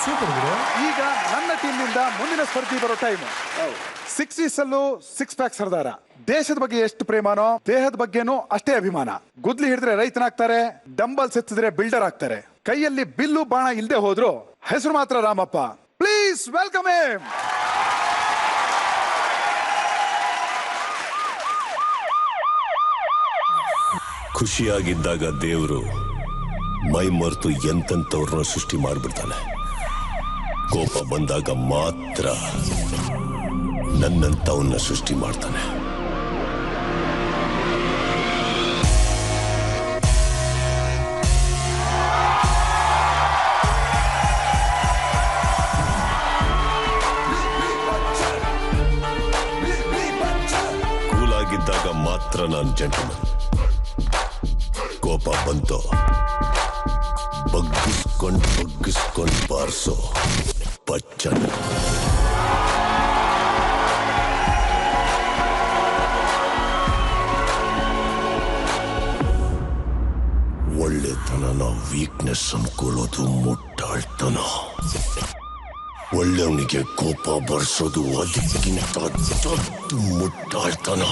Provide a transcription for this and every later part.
Super. ಈಗ ನನ್ನ ಟೀಮ್ನಿಂದ ಮುಂದಿನ ಸ್ಪರ್ಧಿ ಬರೋ ಟೈಮ್. 60s ಅಲ್ಲೂ 6 ಪ್ಯಾಕ್ ಸರ್ದಾರ. ದೇಶದ ಬಗ್ಗೆ ಎಷ್ಟು ಪ್ರೇಮಾನೋ ದೇಹದ ಬಗ್ಗೆನೂ ಅಷ್ಟೇ ಅಭಿಮಾನ. ಗುದ್ಲಿ ಹಿಡಿದ್ರೆ ರೈತನಾಗ್ತಾರೆ, ಡಂಬಲ್ಸ್ ಎತ್ತಿದ್ರೆ ಬಿಲ್ಡರ್ ಆಗ್ತಾರೆ. ಕೈಯಲ್ಲಿ ಬಿಲ್ಲು ಬಾಣ ಇಲ್ದೆ ಹೋದ್ರು ಹೆಸರು ಮಾತ್ರ ರಾಮಪ್ಪ. Please welcome him. ಖುಷಿಯಾಗಿದ್ದಾಗ ದೇವರು ಮೈ ಮರೆತು ಎಂತೆಂಥವ್ರನ್ನ ಸೃಷ್ಟಿ ಮಾಡಿಬಿಡ್ತಾನೆ. ಕೋಪ ಬಂದಾಗ ಮಾತ್ರ ನನ್ನಂಥವನ್ನ ಸೃಷ್ಟಿ ಮಾಡ್ತಾನೆ. ಕೂಲಾಗಿದ್ದಾಗ ಮಾತ್ರ ನಾನು ಜೆಂಟಲ್ಮನ್. ಕೋಪ ಬಂತು ಬಗ್ಗಿಸ್ಕೊಂಡು ಬಾರಿಸೋ ಬಚ್ಚನ್. ಒಳ್ಳೆತನ ವೀಕ್ನೆಸ್ ಅನ್ಕೊಳ್ಳೋದು ಮುಟ್ಟಾಳ್ತನ. ಒಳ್ಳೆಯವನಿಗೆ ಕೋಪ ಬರ್ಸೋದು ಅದಕ್ಕಿಂತ ದೊಡ್ಡ ಮುಟ್ಟಾಳ್ತನ.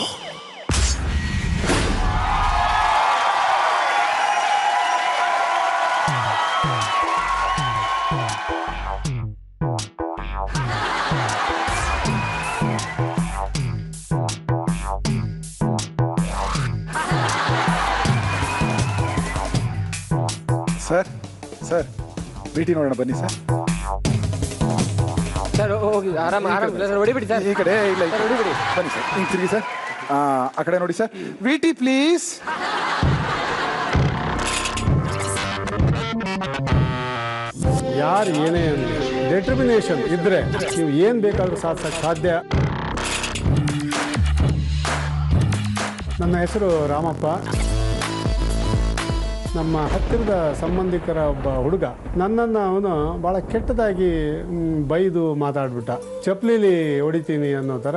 ಸರ್ ಭೇಟಿ ನೋಡೋಣ ಬನ್ನಿ ಸರ್. ಸರ್ ಹೋಗಿ ಆರಾಮ ಹೊಡಿಬಿಡಿ ಸರ್. ಈ ಕಡೆ ಇಲ್ಲ ಹೊಡಿಬಿಡಿ ಬನ್ನಿ ಸರ್. ಹಿಂಗೆ ತಿರುಗಿ ಸರ್. ಆ ಕಡೆ ನೋಡಿ ಸರ್. VT please. ಯಾರು ಏನೇ ಡೆಟರ್ಮಿನೇಷನ್ ಇದ್ರೆ ನೀವು ಏನು ಬೇಕಾದ್ರೂ ಸಾಧಿಸಕ್ಕೆ ಸಾಧ್ಯ. ನನ್ನ ಹೆಸರು ರಾಮಪ್ಪ. ನಮ್ಮ ಹತ್ತಿರದ ಸಂಬಂಧಿಕರ ಒಬ್ಬ ಹುಡುಗ ನನ್ನನ್ನು ಅವನು ಭಾಳ ಕೆಟ್ಟದಾಗಿ ಬೈದು ಮಾತಾಡ್ಬಿಟ್ಟ. ಚಪ್ಪಲಿಲಿ ಹೊಡಿತೀನಿ ಅನ್ನೋ ಥರ.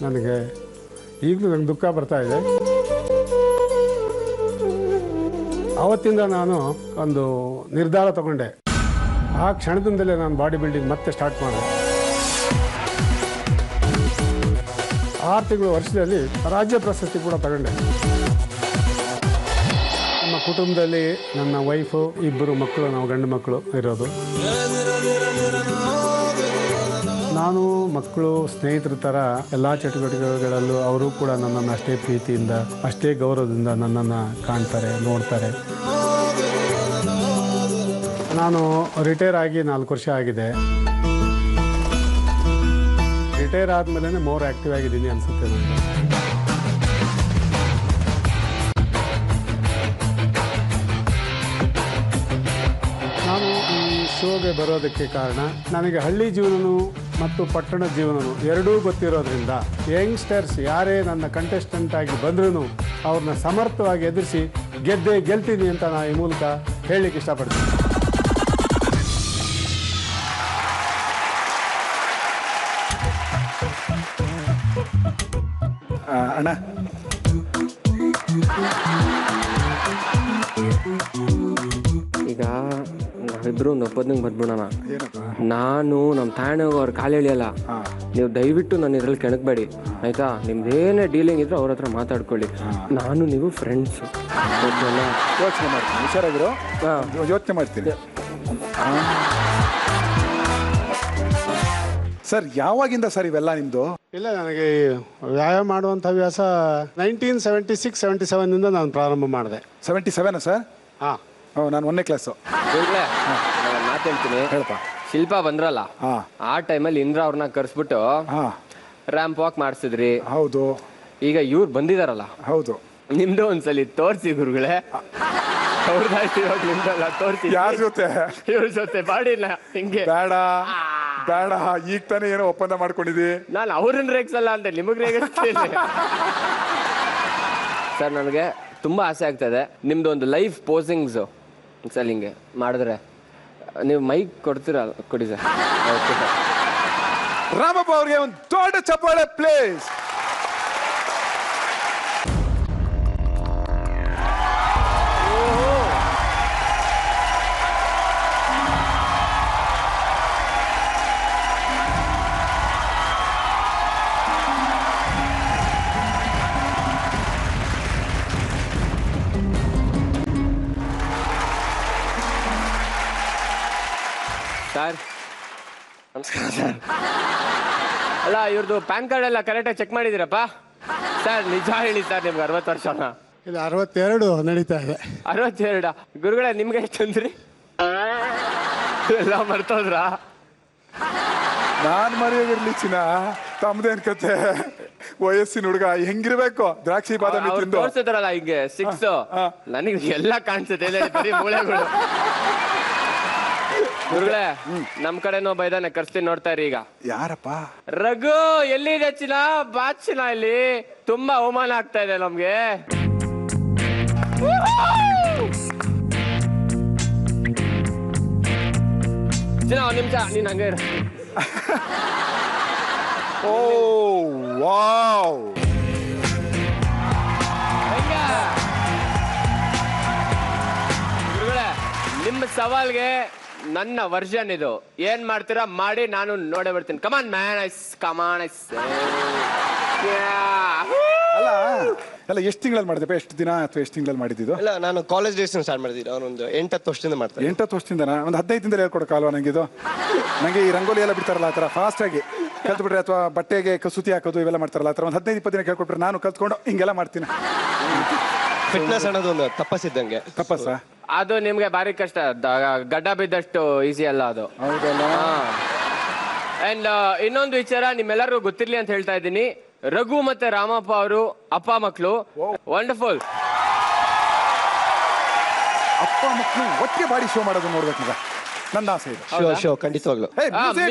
ನನಗೆ ಈಗಲೂ ನಂಗೆ ದುಃಖ ಬರ್ತಾ ಇದೆ. ಆವತ್ತಿಂದ ನಾನು ಒಂದು ನಿರ್ಧಾರ ತಗೊಂಡೆ. ಆ ಕ್ಷಣದಿಂದಲೇ ನಾನು ಬಾಡಿ ಬಿಲ್ಡಿಂಗ್ ಮತ್ತೆ ಸ್ಟಾರ್ಟ್ ಮಾಡಿದೆ. 6 ತಿಂಗಳು ವರ್ಷದಲ್ಲಿ ರಾಜ್ಯ ಪ್ರಶಸ್ತಿ ಕೂಡ ತಗೊಂಡೆ. ನಮ್ಮ ಕುಟುಂಬದಲ್ಲಿ ನನ್ನ ವೈಫು, 2 ಮಕ್ಕಳು, ನಾವು ಗಂಡು ಮಕ್ಕಳು ಇರೋದು. ನಾನು ಮಕ್ಕಳು ಸ್ನೇಹಿತರ ಥರ ಎಲ್ಲ ಚಟುವಟಿಕೆಗಳಲ್ಲೂ ಅವರು ಕೂಡ ನನ್ನನ್ನು ಅಷ್ಟೇ ಪ್ರೀತಿಯಿಂದ ಅಷ್ಟೇ ಗೌರವದಿಂದ ನನ್ನನ್ನು ಕಾಣ್ತಾರೆ, ನೋಡ್ತಾರೆ. ನಾನು ರಿಟೈರ್ ಆಗಿ 4 ವರ್ಷ ಆಗಿದೆ. ರಿಟೈರ್ ಆದಮೇಲೆ ಮೋರ್ ಆ್ಯಕ್ಟಿವ್ ಆಗಿದ್ದೀನಿ ಅನಿಸುತ್ತೆ ನನಗೆ. ನಾನು ಈ ಶೋಗೆ ಬರೋದಕ್ಕೆ ಕಾರಣ ನನಗೆ ಹಳ್ಳಿ ಜೀವನವೂ ಮತ್ತು ಪಟ್ಟಣ ಜೀವನವೂ ಎರಡೂ ಗೊತ್ತಿರೋದ್ರಿಂದ ಯಂಗ್ಸ್ಟರ್ಸ್ ಯಾರೇ ನನ್ನ ಕಂಟೆಸ್ಟೆಂಟ್ ಆಗಿ ಬಂದ್ರೂ ಅವ್ರನ್ನ ಸಮರ್ಥವಾಗಿ ಎದುರಿಸಿ ಗೆಲ್ತೀನಿ ಅಂತ ನಾನು ಈ ಮೂಲಕ ಹೇಳಲಿಕ್ಕೆ ಇಷ್ಟಪಡ್ತೀನಿ. ಅಣ್ಣ ಈಗ ನಾವಿಬ್ರು ಒಂದು ಒಪ್ಪಂದಂಗೆ ಬಂದ್ಬಿಡೋಣ. ನಾನು ನಮ್ಮ ತಾಯಣ್ಣಿಗೆ ಅವ್ರ ಕಾಲು ಎಳಿಯಲ್ಲ. ನೀವು ದಯವಿಟ್ಟು ನನ್ನ ಇದ್ರಲ್ಲಿ ಕೆಣಕಬೇಡಿ ಆಯ್ತಾ. ನಿಮ್ದೇನೇ ಡೀಲಿಂಗ್ ಇದ್ರೆ ಅವ್ರ ಹತ್ರ ಮಾತಾಡ್ಕೊಳ್ಳಿ. ನಾನು ನೀವು ಫ್ರೆಂಡ್ಸ್. ಯೋಚನೆ ಮಾಡ್ತೀನಿ, ಹುಷಾರಾಗಿರೋ. ಯೋಚನೆ ಮಾಡ್ತೀನಿ. ಸರ್ ಯಾವಾಗಿಂದ ಸರ್ ಇವೆಲ್ಲ ನಿಮ್ಮದು? ಇಲ್ಲ, ನನಗೆ ವ್ಯಾಯಾಮ ಮಾಡುವಂಥ ಹವ್ಯಾಸ 1976-77 ನಾನು ಪ್ರಾರಂಭ ಮಾಡಿದೆ. 77 ಸರ್? ಹಾಂ, ನಾನು 1ನೇ ಕ್ಲಾಸು. ಮಾತು ಹೇಳ್ತೀನಿ, ಹೇಳಪ್ಪ. ಶಿಲ್ಪ ಬಂದ್ರಲ್ಲ, ಆ ಟೈಮಲ್ಲಿ ಇಂದ್ರ ಅವ್ರನ್ನ ಕರ್ಸ್ಬಿಟ್ಟು ರ್ಯಾಂಪ್ ವಾಕ್ ಮಾಡಿಸಿದ್ರಿ. ಹೌದು. ಈಗ ಇವ್ರು ಬಂದಿದಾರಲ್ಲ, ಹೌದು, ನಿಮ್ದು ಒಂದ್ಸಲಿ ತೋರಿಸಿ ಗುರುಗಳೇ. ನಿಮ್ದಲ್ಲ ತೋರಿಸಿ. ಯಾರ ಜೊತೆ? ಇವ್ರ ಜೊತೆ ಬಾಡಿಲ್ಲ ಹಿಂಗೆ. ಬೇಡ ಈಗ ತಾನೇ ಏನೋ ಒಪ್ಪಂದ ಮಾಡ್ಕೊಂಡಿದ್ದಿ. ನಾನು ಅವ್ರನ್ನ ರೇಗಿಸಲ್ಲ ಅಂತ ನಿಮಗ್ ರೇಗಿಸ್ತೀನಿ. ಸರ್ ನನಗೆ ತುಂಬಾ ಆಸೆ ಆಗ್ತದೆ ನಿಮ್ದು ಒಂದು ಲೈವ್ ಪೋಸಿಂಗ್ಸ್ ಸರ್ ಹಿಂಗೆ ಮಾಡಿದ್ರೆ. ನೀವು ಮೈಕ್ ಕೊಡ್ತೀರಾ? ಕೊಡಿ ಸರ್. ರಾಮಪ್ಪ ಅವ್ರಿಗೆ ಒಂದು ದೊಡ್ಡ ಚಪ್ಪಾಳೆ ಪ್ಲೀಸ್. ಸರ್ ನಮಸ್ಕಾರ ಸರ್. ಅಲ್ಲ ಇವ್ರದ್ದು ಪ್ಯಾನ್ ಕಾರ್ಡ್ ಎಲ್ಲ ಕರೆಕ್ಟಾಗಿ ಚೆಕ್ ಮಾಡಿದ್ದೀರಪ್ಪ? ಸರ್ ನಿಜ ಹೇಳಿ ಸರ್, ನಿಮ್ಗೆ 60 ವರ್ಷನಾ? ಇದು 62 ನಡೀತಾ ಇದೆ. 62? ಗುರುಗಳೇ ನಿಮ್ಗೆ ಎಷ್ಟು ಅಂದ್ರಿ? ಎಲ್ಲ ಮರ್ತೋದ್ರಾ? ನಾನ್ ಮರೆಯೋಗಿರ್ಲಿ ಚಿನ್ನ, ತಮ್ದೇನ್ ಕತೆ. ವಯಸ್ಸಿನ ಹುಡುಗ ಹೆಂಗಿರ್ಬೇಕು, ದ್ರಾಕ್ಷಿ ಬಾದಾಮಿ ತಿಂದು ತೋರ್ಸಿದ್ರಲ್ಲ ಹಿಂಗೆ 6. ನನಗೆ ಎಲ್ಲ ಕಾಣಿಸುತ್ತೆ, ಬರೀ ಮೂಳೆಗಳು. ಗುರುಗಳೇ ನಮ್ ಕಡೆನೋ ಬೈದಾನೆ, ಕರ್ಸ್ತೀನಿ ನೋಡ್ತಾ ಇರಿ. ಈಗ ಯಾರಪ್ಪ? ರಘು ಎಲ್ಲಿದೆ ಚಿನ್ನ? ಬಾ ಚಿನ್ನ, ಇಲ್ಲಿ ತುಂಬಾ ಅವಮಾನ ಆಗ್ತಾ ಇದೆ ನಮ್ಗೆ. ಚಿನ್ನ ಒಂದ್ ನಿಮಿಷ ನೀನ್ ಹಂಗೆ ಇರು. ಓ ವಾವ್, ಗುರುಗಳೇ ನಿಮ್ಮ ಸವಾಲ್ಗೆ ನನ್ನ ವರ್ಷನ್ ಇದು. ಏನ್ ಮಾಡ್ತೀರಾ ಮಾಡಿ, ನಾನು ನೋಡೇ ಬರ್ತೀನಿ. ಕಮಾನ್ ಮ್ಯಾನ್, ಕಮಾನ್. ಅಲ್ಲ ಎಷ್ಟು ತಿಂಗಳಲ್ಲಿ ಮಾಡಿದೆಪ್ಪ? ಎಷ್ಟು ದಿನ ಅಥವಾ ಎಷ್ಟು ತಿಂಗಳಲ್ಲಿ ಮಾಡಿದ್ದು? ಇಲ್ಲ, ನಾನು ಕಾಲೇಜ್ ಡೇಸ್ ಸ್ಟಾರ್ಟ್ ಮಾಡಿದ್ದೀನಿ. ಅವನೊಂದು 8-10 ವರ್ಷದಿಂದ ಮಾಡ್ತಾರೆ. 8-10 ವರ್ಷದಿಂದ? ಒಂದು 15 ದಿನದಲ್ಲಿ ಹೇಳ್ಕೊಡಕ್ಕಾಲ್ವಾ ನಂಗಿದು? ನಂಗೆ ಈ ರಂಗೋಲಿ ಎಲ್ಲ ಬಿಡ್ತಾರಲ್ಲ ಆ ಥರ ಫಾಸ್ಟ್ ಆಗಿ ಕಲ್ತ್ಬಿಟ್ರೆ, ಅಥವಾ ಬಟ್ಟೆಗೆ ಕಸೂತಿ ಹಾಕೋದು ಇವೆಲ್ಲ ಮಾಡ್ತಾರಲ್ಲ ಆ ಥರ ಒಂದು 15-20 ದಿನ ಕೇಳ್ಕೊಟ್ರೆ ನಾನು ಕಲ್ತ್ಕೊಂಡು ಹಿಂಗೆಲ್ಲ ಮಾಡ್ತೀನಿ. ಫಿಟ್ನೆಸ್ ಅನ್ನೋದು ಒಂದು ತಪಸ್ಸಿದ್ದಂಗೆ. ತಪಸ್ಸ? ಅದು ನಿಮ್ಗೆ ಭಾರಿ ಕಷ್ಟ, ಗಡ್ಡ ಬಿದ್ದಷ್ಟು ಈಸಿ ಅಲ್ಲ ಅದು. ಹೌದಲ್ಲ. ಅಂಡ್ ಇನ್ನೊಂದು ವಿಚಾರ ನಿಮ್ಮೆಲ್ಲರಿಗೂ ಗೊತ್ತಿರ್ಲಿ ಅಂತ ಹೇಳ್ತಾ ಇದ್ದೀನಿ. ರಘು ಮತ್ತೆ ರಾಮಪ್ಪ ಅವರು ಅಪ್ಪ ಮಕ್ಕಳು. ವಂಡರ್ಫುಲ್. ಅಪ್ಪ ಮಕ್ಕಳು ಒಟ್ಟಿಗೆ ಬಾಡಿ ಶೋ ಮಾಡೋದು ನೋಡ್ಬೇಕೀಗ, ನನ್ನ ಆಸೆ ಇದೆ. ಶೋ ಖಂಡಿತವಾಗ್ಲು.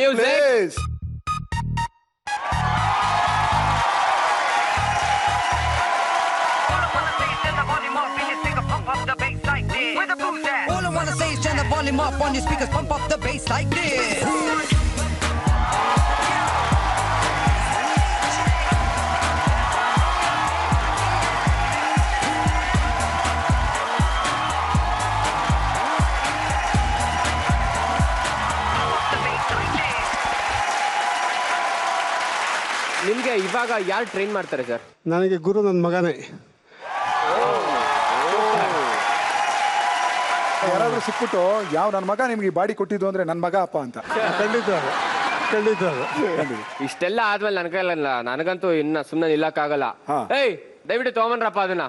music. All I wanna say is turn the volume up on your speakers, pump up the bass like this. ನಿಮ್ಗೆ ಇವಾಗ ಯಾರು ಟ್ರೈನ್ ಮಾಡ್ತಾರೆ ಸರ್? ನನಗೆ ಗುರು ನನ್ನ ಮಗನೇ. ಯಾರಾದ್ರೂ ಸಿಕ್ಬಿಟ್ಟು ಯಾವ ನನ್ನ ಮಗ ನಿಮ್ಗೆ ಈ ಬಾಡಿ ಕೊಟ್ಟಿದ್ದು ಅಂದ್ರೆ ನನ್ನ ಮಗ ಅಪ್ಪ ಅಂತ. ಖಂಡಿತ ಖಂಡಿತ. ಇಷ್ಟೆಲ್ಲ ಆದ್ಮೇಲೆ ನನ್ ಕೈಲಲ್ಲ, ನನಗಂತೂ ಇನ್ನ ಸುಮ್ನೆ ನಿಲ್ಲಕ್ಕಾಗಲ್ಲ. ಏಯ್ ದಯವಿಟ್ಟು ತಗೊಂಬನ್ರಪ್ಪ ಅದನ್ನ.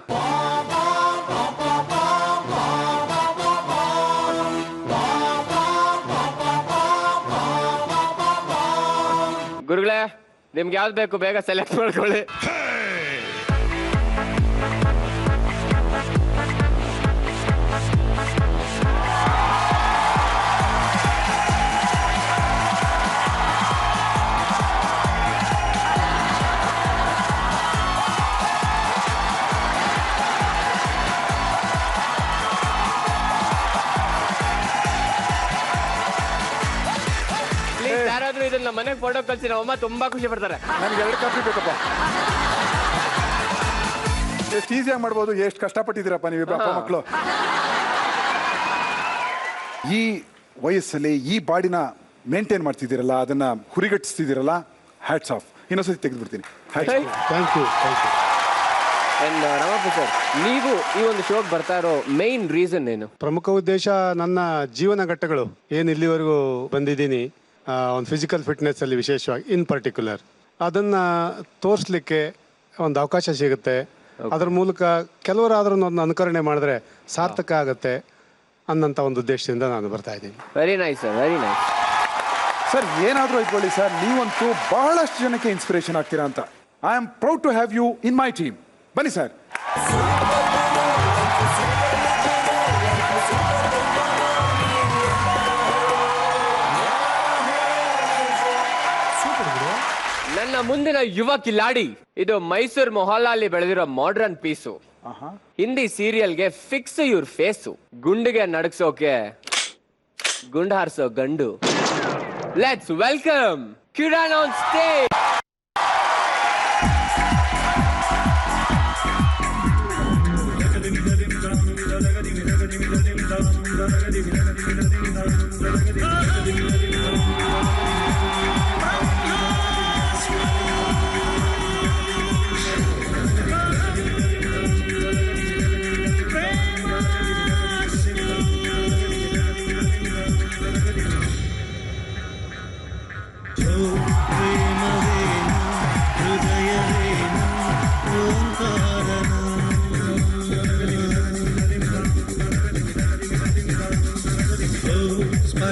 ಗುರುಗಳೇ ನಿಮ್ಗೆ ಯಾವ್ದು ಬೇಕು ಬೇಗ ಸೆಲೆಕ್ಟ್ ಮಾಡ್ಕೊಳ್ಳಿ. ಯಾರಾದ್ರೂ ಇದನ್ನ ಮನೆಗೆ ಫೋಟೋ ಕಳ್ಸಿ, ನಮ್ಮಮ್ಮ ತುಂಬಾ ಖುಷಿ ಪಡ್ತಾರೆ. ನನಗೆ 2 ಕಾಪಿ ಬೇಕಪ್ಪ. ಎಷ್ಟು ಈಸಿಯಾಗಿ ಮಾಡ್ಬೋದು, ಎಷ್ಟು ಕಷ್ಟಪಟ್ಟಿದ್ದೀರಪ್ಪ ನೀವು ಅಪ್ಪ ಮಕ್ಕಳು. ಈ ವಯಸ್ಸಲ್ಲಿ ಈ ಬಾಡಿನ ಮೇಂಟೈನ್ ಮಾಡ್ತಿದ್ದೀರಲ್ಲ, ಅದನ್ನ ಹುರಿಗಟ್ಟಿಸ್ತಿದ್ದೀರಲ್ಲ, ಹ್ಯಾಟ್ಸ್ ಆಫ್. ಇನ್ನೊಂದ್ಸತಿ ತೆಗೆದುಬಿಡ್ತೀನಿ. Thank you. ರಾಮಪ್ಪ ಸರ್, ನೀವು ಈ ಒಂದು ಶೋಗೆ ಬರ್ತಾ ಇರೋ ಮೇನ್ ರೀಸನ್ ಏನು? ಪ್ರಮುಖ ಉದ್ದೇಶ ನನ್ನ ಜೀವನ ಘಟ್ಟಗಳು ಏನು ಇಲ್ಲಿವರೆಗೂ ಬಂದಿದ್ದೀನಿ, ಒಂದು ಫಿಸಿಕಲ್ ಫಿಟ್ನೆಸ್ ಅಲ್ಲಿ ವಿಶೇಷವಾಗಿ ಇನ್ ಪರ್ಟಿಕ್ಯುಲರ್ ಅದನ್ನ ತೋರಿಸ್ಲಿಕ್ಕೆ ಒಂದು ಅವಕಾಶ ಸಿಗುತ್ತೆ. ಅದ್ರ ಮೂಲಕ ಕೆಲವರಾದ್ರೂ ಒಂದು ಅನುಕರಣೆ ಮಾಡಿದ್ರೆ ಸಾರ್ಥಕ ಆಗುತ್ತೆ ಅನ್ನಂತ ಒಂದು ಉದ್ದೇಶದಿಂದ ನಾನು ಬರ್ತಾ ಇದ್ದೀನಿ. Very nice sir, very nice sir. ಏನಾದರೂ ಇಟ್ಕೊಳ್ಳಿ ಸರ್, ನೀವಂತೂ ಬಹಳಷ್ಟು ಜನಕ್ಕೆ ಇನ್ಸ್ಪಿರೇಷನ್ ಆಗ್ತೀರಾ ಅಂತ. I am proud to have you in my team. ಬನ್ನಿ ಸರ್. ನನ್ನ ಮುಂದಿನ ಯುವ ಕಿಲಾಡಿ ಇದು ಮೈಸೂರು ಮೊಹಲ್ಲಾಲಿ ಬೆಳೆದಿರೋ ಮಾಡರ್ನ್ ಪೀಸು. ಹಿಂದಿ ಸೀರಿಯಲ್ಗೆ ಫಿಕ್ಸ್ ಇವ್ರ ಫೇಸು. ಗುಂಡಿಗೆ ನಡಗ್ಸೋಕೆ ಗುಂಡು ಹಾರಿಸೋ ಗಂಡು. Let's welcome Kiran on stage.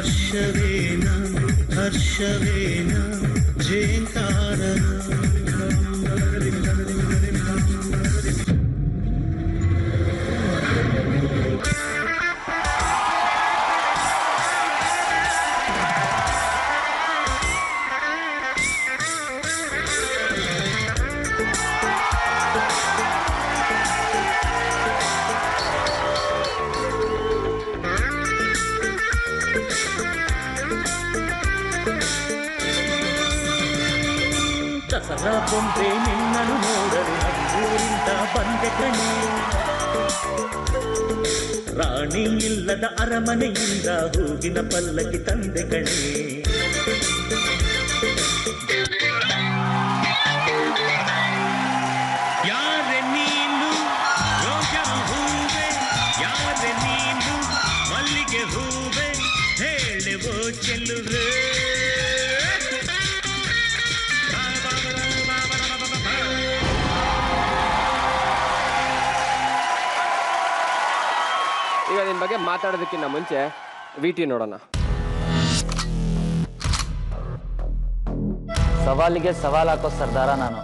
ಹರ್ಷವೇನ ಹರ್ಷವೇನ ಜೇಂಕಾರನ ದಸರಾ ಬೊಂಬೆ ನಿನ್ನನ್ನು ನೋಡಲು ಊರಿಂದ ಬಂದೆ ಕಣೆ ರಾಣಿ ಇಲ್ಲದ ಅರಮನೆಯಿಂದ ಹೂಗಿನ ಪಲ್ಲಕ್ಕಿ ತಂದೆ ಕಣೆ ಯಾರೆ ನೀನು ರೋಜಾ ಹೂವೆ ಯಾರೆ ನೀನು ಮಲ್ಲಿಗೆ ಹೂವೆ ಹೇಳುವೋ ಚೆಲ್ಲುವೆ ಈಗ ನಿನ್ನ ಬಗ್ಗೆ ಮಾತಾಡೋದಕ್ಕಿಂತ ಮುಂಚೆ ವಿಟಿ ನೋಡೋಣ. ಸವಾಲಿಗೆ ಸವಾಲ್ ಹಾಕೋ ಸರ್ದಾರ ನಾನು.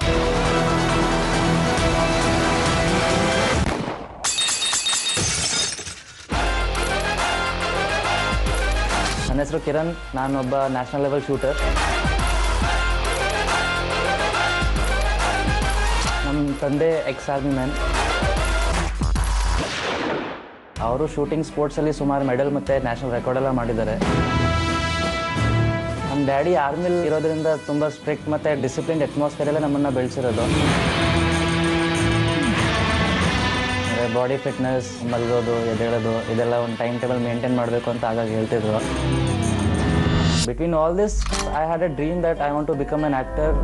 ನನ್ನ ಹೆಸರು ಕಿರಣ್, ನಾನೊಬ್ಬ ನ್ಯಾಷನಲ್ ಲೆವೆಲ್ ಶೂಟರ್. ನಮ್ಮ ತಂದೆ ಎಕ್ಸ್ ಆರ್ಮಿ ಮ್ಯಾನ್. ಅವರು ಶೂಟಿಂಗ್ ಸ್ಪೋರ್ಟ್ಸಲ್ಲಿ ಸುಮಾರು ಮೆಡಲ್ ಮತ್ತು ನ್ಯಾಷನಲ್ ರೆಕಾರ್ಡ್ ಎಲ್ಲ ಮಾಡಿದ್ದಾರೆ. ನಮ್ಮ ಡ್ಯಾಡಿ ಆರ್ಮಿಲಿ ಇರೋದ್ರಿಂದ ತುಂಬ ಸ್ಟ್ರಿಕ್ಟ್ ಮತ್ತು ಡಿಸಿಪ್ಲಿನ್ ಅಟ್ಮಾಸ್ಫಿಯರಲ್ಲೇ ನಮ್ಮನ್ನು ಬೆಳೆಸಿರೋದು. ಅಂದರೆ ಬಾಡಿ ಫಿಟ್ನೆಸ್, ಮಲಗೋದು, ಎದ್ದೇಳೋದು, ಇದೆಲ್ಲ ಒಂದು ಟೈಮ್ ಟೇಬಲ್ ಮೇಂಟೈನ್ ಮಾಡಬೇಕು ಅಂತ ಆಗಾಗ ಹೇಳ್ತಿದ್ರು. Between all this I had a dream that I want to become an actor.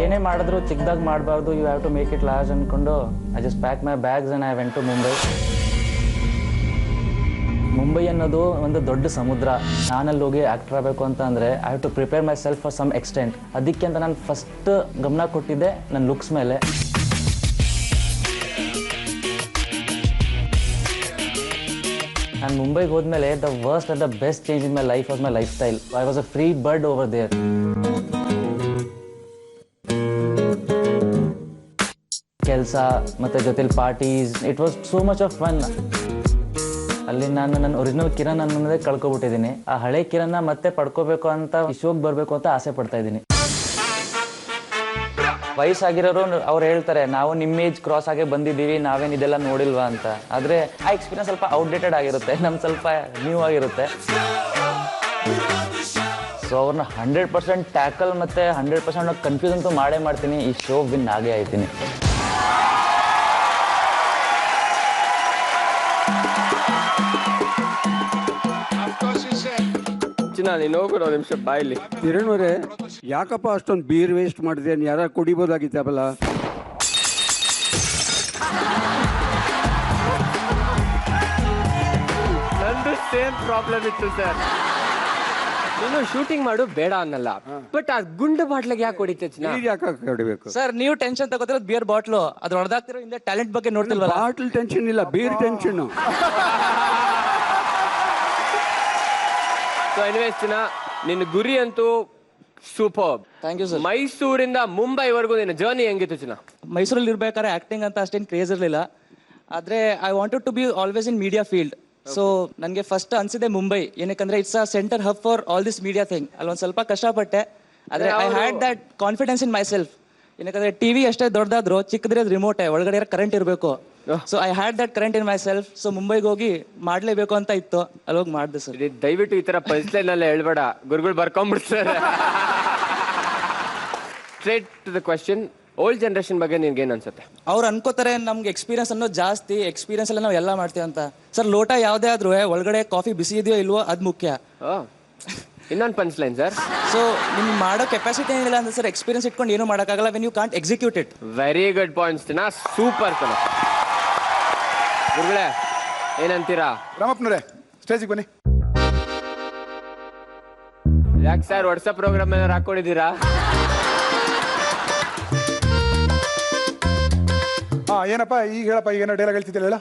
ಏನೇ ಮಾಡಿದ್ರು ಚಿಕ್ಕದಾಗಿ ಮಾಡಬಾರ್ದು, you have to make it large ಅಂದ್ಕೊಂಡು I just pack my bags and I went to Mumbai. Mumbai ಅನ್ನೋದು ಒಂದು ದೊಡ್ಡ ಸಮುದ್ರ. ನಾನಲ್ಲಿ ಹೋಗಿ ಆ್ಯಕ್ಟರ್ ಆಗಬೇಕು ಅಂತ ಅಂದರೆ I have to prepare myself for some extent. ಅದಕ್ಕೆ ಅಂತ ನಾನು ಫಸ್ಟ್ ಗಮನ ಕೊಟ್ಟಿದ್ದೆ ನನ್ನ ಲುಕ್ಸ್ ಮೇಲೆ. ನಾನು ಮುಂಬೈಗೆ ಹೋದ್ಮೇಲೆ the worst and the best change in my life was my lifestyle. I was a free bird over there. ಕೆಲಸ ಮತ್ತು ಜೊತೆಲಿ parties, it was so much of fun. ಅಲ್ಲಿ ನಾನು ನನ್ನ ಒರಿಜಿನಲ್ ಕಿರಣ್ ಅನ್ನೋದೇ ಕಳ್ಕೊಬಿಟ್ಟಿದ್ದೀನಿ. ಆ ಹಳೆ ಕಿರಣ್ನ ಮತ್ತೆ ಪಡ್ಕೋಬೇಕು ಅಂತ ಈ ಶೋಗೆ ಬರಬೇಕು ಅಂತ ಆಸೆ ಪಡ್ತಾ ಇದ್ದೀನಿ. ವಯಸ್ಸಾಗಿರೋರು ಅವ್ರು ಹೇಳ್ತಾರೆ ನಾವು ನಿಮ್ಮ ಏಜ್ ಕ್ರಾಸ್ ಆಗೇ ಬಂದಿದ್ದೀವಿ, ನಾವೇನು ಇದೆಲ್ಲ ನೋಡಿಲ್ವಾ ಅಂತ. ಆದರೆ ಆ ಎಕ್ಸ್ಪೀರಿಯನ್ಸ್ ಸ್ವಲ್ಪ ಔಟ್ಡೇಟೆಡ್ ಆಗಿರುತ್ತೆ, ನಮ್ಗೆ ಸ್ವಲ್ಪ ನ್ಯೂ ಆಗಿರುತ್ತೆ. ಸೊ ಅವ್ರನ್ನ 100% ಟ್ಯಾಕಲ್ ಮತ್ತು 100% ಕನ್ಫ್ಯೂಸ್ ಅಂತೂ ಮಾಡೇ ಮಾಡ್ತೀನಿ. ಈ ಶೋ ವಿನ್ ಆಗೇ ಆಯ್ತೀನಿ. ನೀನು ಹೋಗೋಣ ನಿಮಿಷ ಬಾಯಿಲಿ. ಕಿರಣ್ ಯಾಕಪ್ಪ ಅಷ್ಟೊಂದು ಬೀರ್ ವೇಸ್ಟ್ ಮಾಡಿದೆ? ಯಾರು ಕುಡಿಬೋದಾಗಿತ್ತಲ್ಲ? ನಂದು ಸೇಮ್ ಪ್ರಾಬ್ಲಮ್ ಇತ್ತು ಸರ್. ನೀನು ಶೂಟಿಂಗ್ ಮಾಡು ಬೇಡ ಅನ್ನಲ್ಲ, ಬಟ್ ಆ ಗುಂಡು ಬಾಟ್ಲಿಗೆ ಯಾಕೆ ಹೊಡಿತೆ? ಯಾಕೆ ಹೊಡಿಬೇಕು ಸರ್? ನೀವು ಟೆನ್ಷನ್ ತಗೋತಿರೋದು ಬಿಯರ್ ಬಾಟ್ಲು, ಅದ್ರ ಹೊಡೆದಾಗ್ತಿರೋ ಹಿಂದೆ ಟ್ಯಾಲೆಂಟ್ ಬಗ್ಗೆ ನೋಡ್ತಿಲ್ವಲ್ಲ? ಬಾಟ್ಲ್ ಟೆನ್ಷನ್ ಇಲ್ಲ, ಬೀರ್ ಟೆನ್ಷನ್. ಸೊ ಎನಿವೇಸ್ ಚಿನ್ನ, ನಿನ್ನ ಗುರಿ ಅಂತೂ ಸೂಪರ್. Thank you sir. ಮೈಸೂರಿಂದ ಮುಂಬೈವರೆಗೂ ನಿನ್ನ ಜರ್ನಿ ಹೆಂಗಿತ್ತು ಚಿನ್ನ? ಮೈಸೂರಲ್ಲಿ ಇರ್ಬೇಕಾದ್ರೆ ಆ್ಯಕ್ಟಿಂಗ್ ಅಂತ ಅಷ್ಟೇನು ಕ್ರೇಜ್ ಇರಲಿಲ್ಲ. ಆದರೆ I wanted to be always in media field. So ನನಗೆ ಫಸ್ಟ್ ಅನ್ಸಿದೆ ಮುಂಬೈ, ಏನಕ್ಕಂದ್ರೆ it's a centre hub for all this media thing. ಅಲ್ಲೊಂದು ಸ್ವಲ್ಪ ಕಷ್ಟಪಟ್ಟೆ, ಆದರೆ I had that confidence in myself. ಏನಕ್ಕಂದ್ರೆ ಟಿವಿ ಅಷ್ಟೇ ದೊಡ್ಡದಾದ್ರು ಚಿಕ್ಕದ್ರೆ ರಿಮೋಟೇ, ಒಳಗಡೆ ಕರೆಂಟ್ ಇರಬೇಕು. So I had that current in myself. So ಮುಂಬೈಗೆ ಹೋಗಿ ಮಾಡಲೇಬೇಕು ಅಂತ ಇತ್ತು, ಅಲ್ಲಿ ಹೋಗಿ ಮಾಡಿದೆ ಸರ್. ದಯವಿಟ್ಟು ಈ ಥರ ಪಂಚ್ಲೈನ್ ಹೇಳ್ಬೇಡ, ಗುರುಗಳು ಬರ್ಕೊಂಡ್ಬಿಡ್ತಾರೆ. Straight to the question, old generation ಬಗ್ಗೆ ನಿನ್ಗೆ ಏನು ಅನ್ಸುತ್ತೆ? ಅವ್ರು ಅನ್ಕೋತಾರೆ ನಮ್ಗೆ ಎಕ್ಸ್ಪೀರಿಯನ್ಸ್ ಅನ್ನೋದು ಜಾಸ್ತಿ, ಎಕ್ಸ್ಪೀರಿಯನ್ಸ್ ಎಲ್ಲ ನಾವು ಎಲ್ಲ ಮಾಡ್ತೀವಿ ಅಂತ. ಸರ್ ಲೋಟ ಯಾವುದೇ ಆದ್ರೂ ಒಳಗಡೆ ಕಾಫಿ ಬಿಸಿ ಇದೆಯೋ ಇಲ್ವೋ ಅದು ಮುಖ್ಯ. ಇನ್ನೊಂದು ಪಂಚ್ ಲೈನ್ ಸರ್. ಸೊ ನಿಮ್ಗೆ ಮಾಡೋ ಕೆಪಾಸಿಟಿ ಏನಿಲ್ಲ ಅಂದ್ರೆ ಸರ್ ಎಕ್ಸ್ಪೀರಿಯನ್ಸ್ ಇಟ್ಕೊಂಡು ಏನು ಮಾಡೋಕ್ಕಾಗಲ್ಲ when you can't execute it. Very good points ಚಿನ್ನ, ಸೂಪರ್ ಕಣ. ಗುರುಗಳೇ ಏನಂತೀರಾ? ರಾಮಪ್ಪನವರೇ ಸ್ಟೇಜಿಗೆ ಬನ್ನಿ. ಯಾಕೆ ಸರ್ ವಾಟ್ಸಪ್ ಪ್ರೋಗ್ರಾಮ್ ಏನಾರು ಹಾಕೊಂಡಿದ್ದೀರಾ? ಏನಪ್ಪ ಈಗ ಹೇಳಪ್ಪ, ಈಗ ಏನೋ ಡೈಲಾಗ್ ಹೇಳ್ತಿದ್ದಿಲ್ಲ?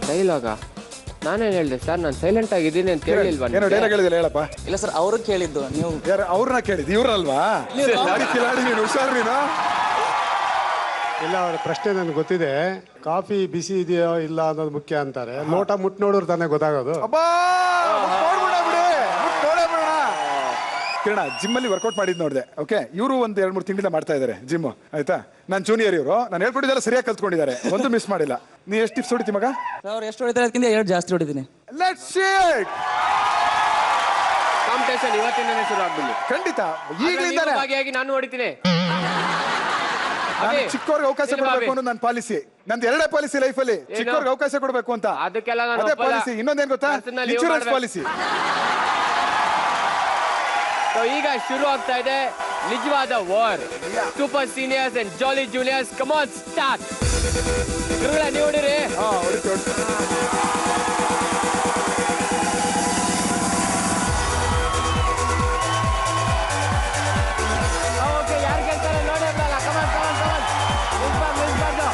ಡೈಲಾಗ ನಾನೇನ್ ಹೇಳ್ದೆ ಸರ್, ನಾನು ಸೈಲೆಂಟ್ ಆಗಿದ್ದೀನಿ ಅಂತ ಕೇಳಿಲ್ವಾ? ಏನೋ ಡೈಲಾಗ್ ಹೇಳಿದಿಲ್ಲ ಹೇಳಪ್ಪ. ಇಲ್ಲ ಸರ್, ಅವರು ಕೇಳಿದ್ದು ನೀವು. ಯಾರು ಅವ್ರನ್ನ ಕೇಳಿದ್? ಇವ್ರಲ್ವಾ? ಕಿಲಾಡಿ ನೀನು, ಹುಷಾರ್ ನೀನು. ಇಲ್ಲ, ಅವ್ರ ಪ್ರಶ್ನೆ ನನಗೆ ಗೊತ್ತಿದೆ. ಕಾಫಿ ಬಿಸಿ ಇದೆಯೋ ಇಲ್ಲ ಅನ್ನೋದು ಮುಖ್ಯ ಅಂತಾರೆ. ಲೋಟ ಮುಟ್ ನೋಡಿದ್ರೆ ತಾನೇ ಗೊತ್ತಾಗೋದು. ಕಿರಣ ಜಿಮ್ ಅಲ್ಲಿ ವರ್ಕೌಟ್ ಮಾಡಿದ್ ನೋಡಿದೆ. ಓಕೆ, ಇವರು ಒಂದ್ 2-3 ತಿಂಗಳಿಂದ ಮಾಡ್ತಾ ಇದಾರೆ ಜಿಮ್. ಆಯ್ತಾ, ನಾನು ಜೂನಿಯರ್, ಇವರು ನಾನು ಹೇಳ್ಕೊಟ್ಟಿದ್ದೆಲ್ಲ ಸರಿಯಾಗಿ ಕಲ್ತ್ಕೊಂಡಿದ್ದಾರೆ, ಒಂದು ಮಿಸ್ ಮಾಡಿಲ್ಲ. ನೀ ಎಷ್ಟು ಟಿಪ್ಸ್ ಹೊಡಿತಿ ಮಗ? ಅವ್ರು ಎಷ್ಟು ಹೊಡಿತಾರೆ ಅದಕ್ಕಿಂತ 2 ಜಾಸ್ತಿ ಹೊಡಿತೀನಿ. Let's sea it. ಕಾಂಪಿಟೇಷನ್ ಇವತ್ತಿಂದನೇ ಶುರು ಆಗ್ಬಿಡಿ. ಖಂಡಿತ ಈಗಲಿಂದಾನೆ ಭಾಗಿಯಾಗಿ ನಾನು ಹೊಡಿತೀನಿ. ಚಿಕ್ಕವ್ರಿಗೆ ಅವಕಾಶ ಕೊಡಬೇಕು ಅನ್ನೋದು ನನ್ನ ಪಾಲಿಸಿ. ನಂದು 2 ಪಾಲಿಸಿ ಲೈಫಲ್ಲಿ, ಚಿಕ್ಕವ್ರಿಗೆ ಅವಕಾಶ ಕೊಡಬೇಕು ಅಂತ. ಅದಕ್ಕೆಲ್ಲ ಅದೇ ಪಾಲಿಸಿ. ಇನ್ನೊಂದೇನ್ ಗೊತ್ತಾ? Insurance policy. ಈಗ ಶುರು ಆಗ್ತಾ ಇದೆ ನಿಜವಾದ war. Super seniors and jolly juniors, come on start. ಗುರುಗಳ ನೀವು ಹೊಡಿರಿ. ಓಕೆ, ಯಾರು ಗೆಲ್ತಾರೆ ನೋಡಿರಲ್ಲ. ಕಮಾನ್ ಕಮಾನ್ ಕಮಾನ್, ನಿಲ್ಬಾರ್ದು.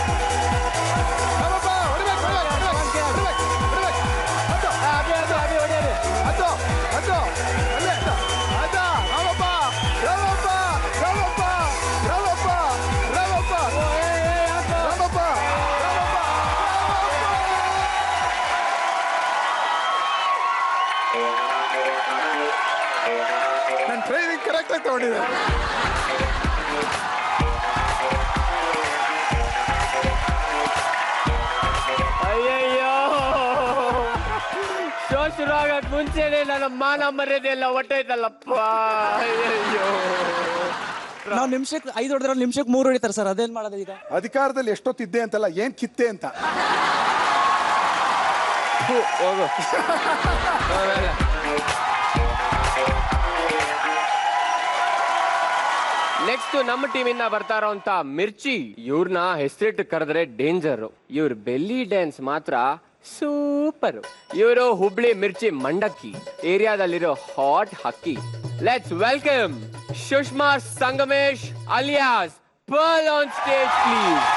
ನನ್ನ ಟ್ರೈನಿಂಗ್ ಕರೆಕ್ಟ್ ಆಗಿ ತಗೊಂಡಿದೆ. ಅಯ್ಯಯ್ಯೋ, ಶೋ ಶುರು ಆಗಕ್ ಮುಂಚೆನೆ ನನ್ನ ಮಾನ ಮರ್ಯಾದೆ ಎಲ್ಲ ಹೊಟ್ಟೈತಲ್ಲಪ್ಪ. ಅಯ್ಯಯ್ಯೋ, ನಾವು ನಿಮಿಷಕ್ಕೆ 5 ಹೊಡೆದ್ರೆ ನಿಮಿಷಕ್ಕೆ 3 ಹೊಡಿತಾರೆ ಸರ್. ಅದೇನ್ ಮಾಡೋದು ಈಗ? ಅಧಿಕಾರದಲ್ಲಿ ಎಷ್ಟೊತ್ತಿದ್ದೆ ಅಂತಲ್ಲ, ಏನ್ ಕಿತ್ತೆ ಅಂತ. ಹೋಗು. ನೆಕ್ಸ್ಟ್ ನಮ್ಮ ಟೀಮ್ ಇಂದ ಬರ್ತಾ ಇರೋಂತ ಮಿರ್ಚಿ. ಇವ್ರನ್ನ ಹೆಸರಿಟ್ಟು ಕರೆದ್ರೆ ಡೇಂಜರ್. ಇವ್ರ ಬೆಲ್ಲಿ ಡ್ಯಾನ್ಸ್ ಮಾತ್ರ ಸೂಪರ್. ಇವರು ಹುಬ್ಳಿ ಮಿರ್ಚಿ ಮಂಡಕ್ಕಿ ಏರಿಯಾದಲ್ಲಿರೋ ಹಾಟ್ ಹಕ್ಕಿ. Let's welcome Sushma Sangamesh alias pearl on stage please.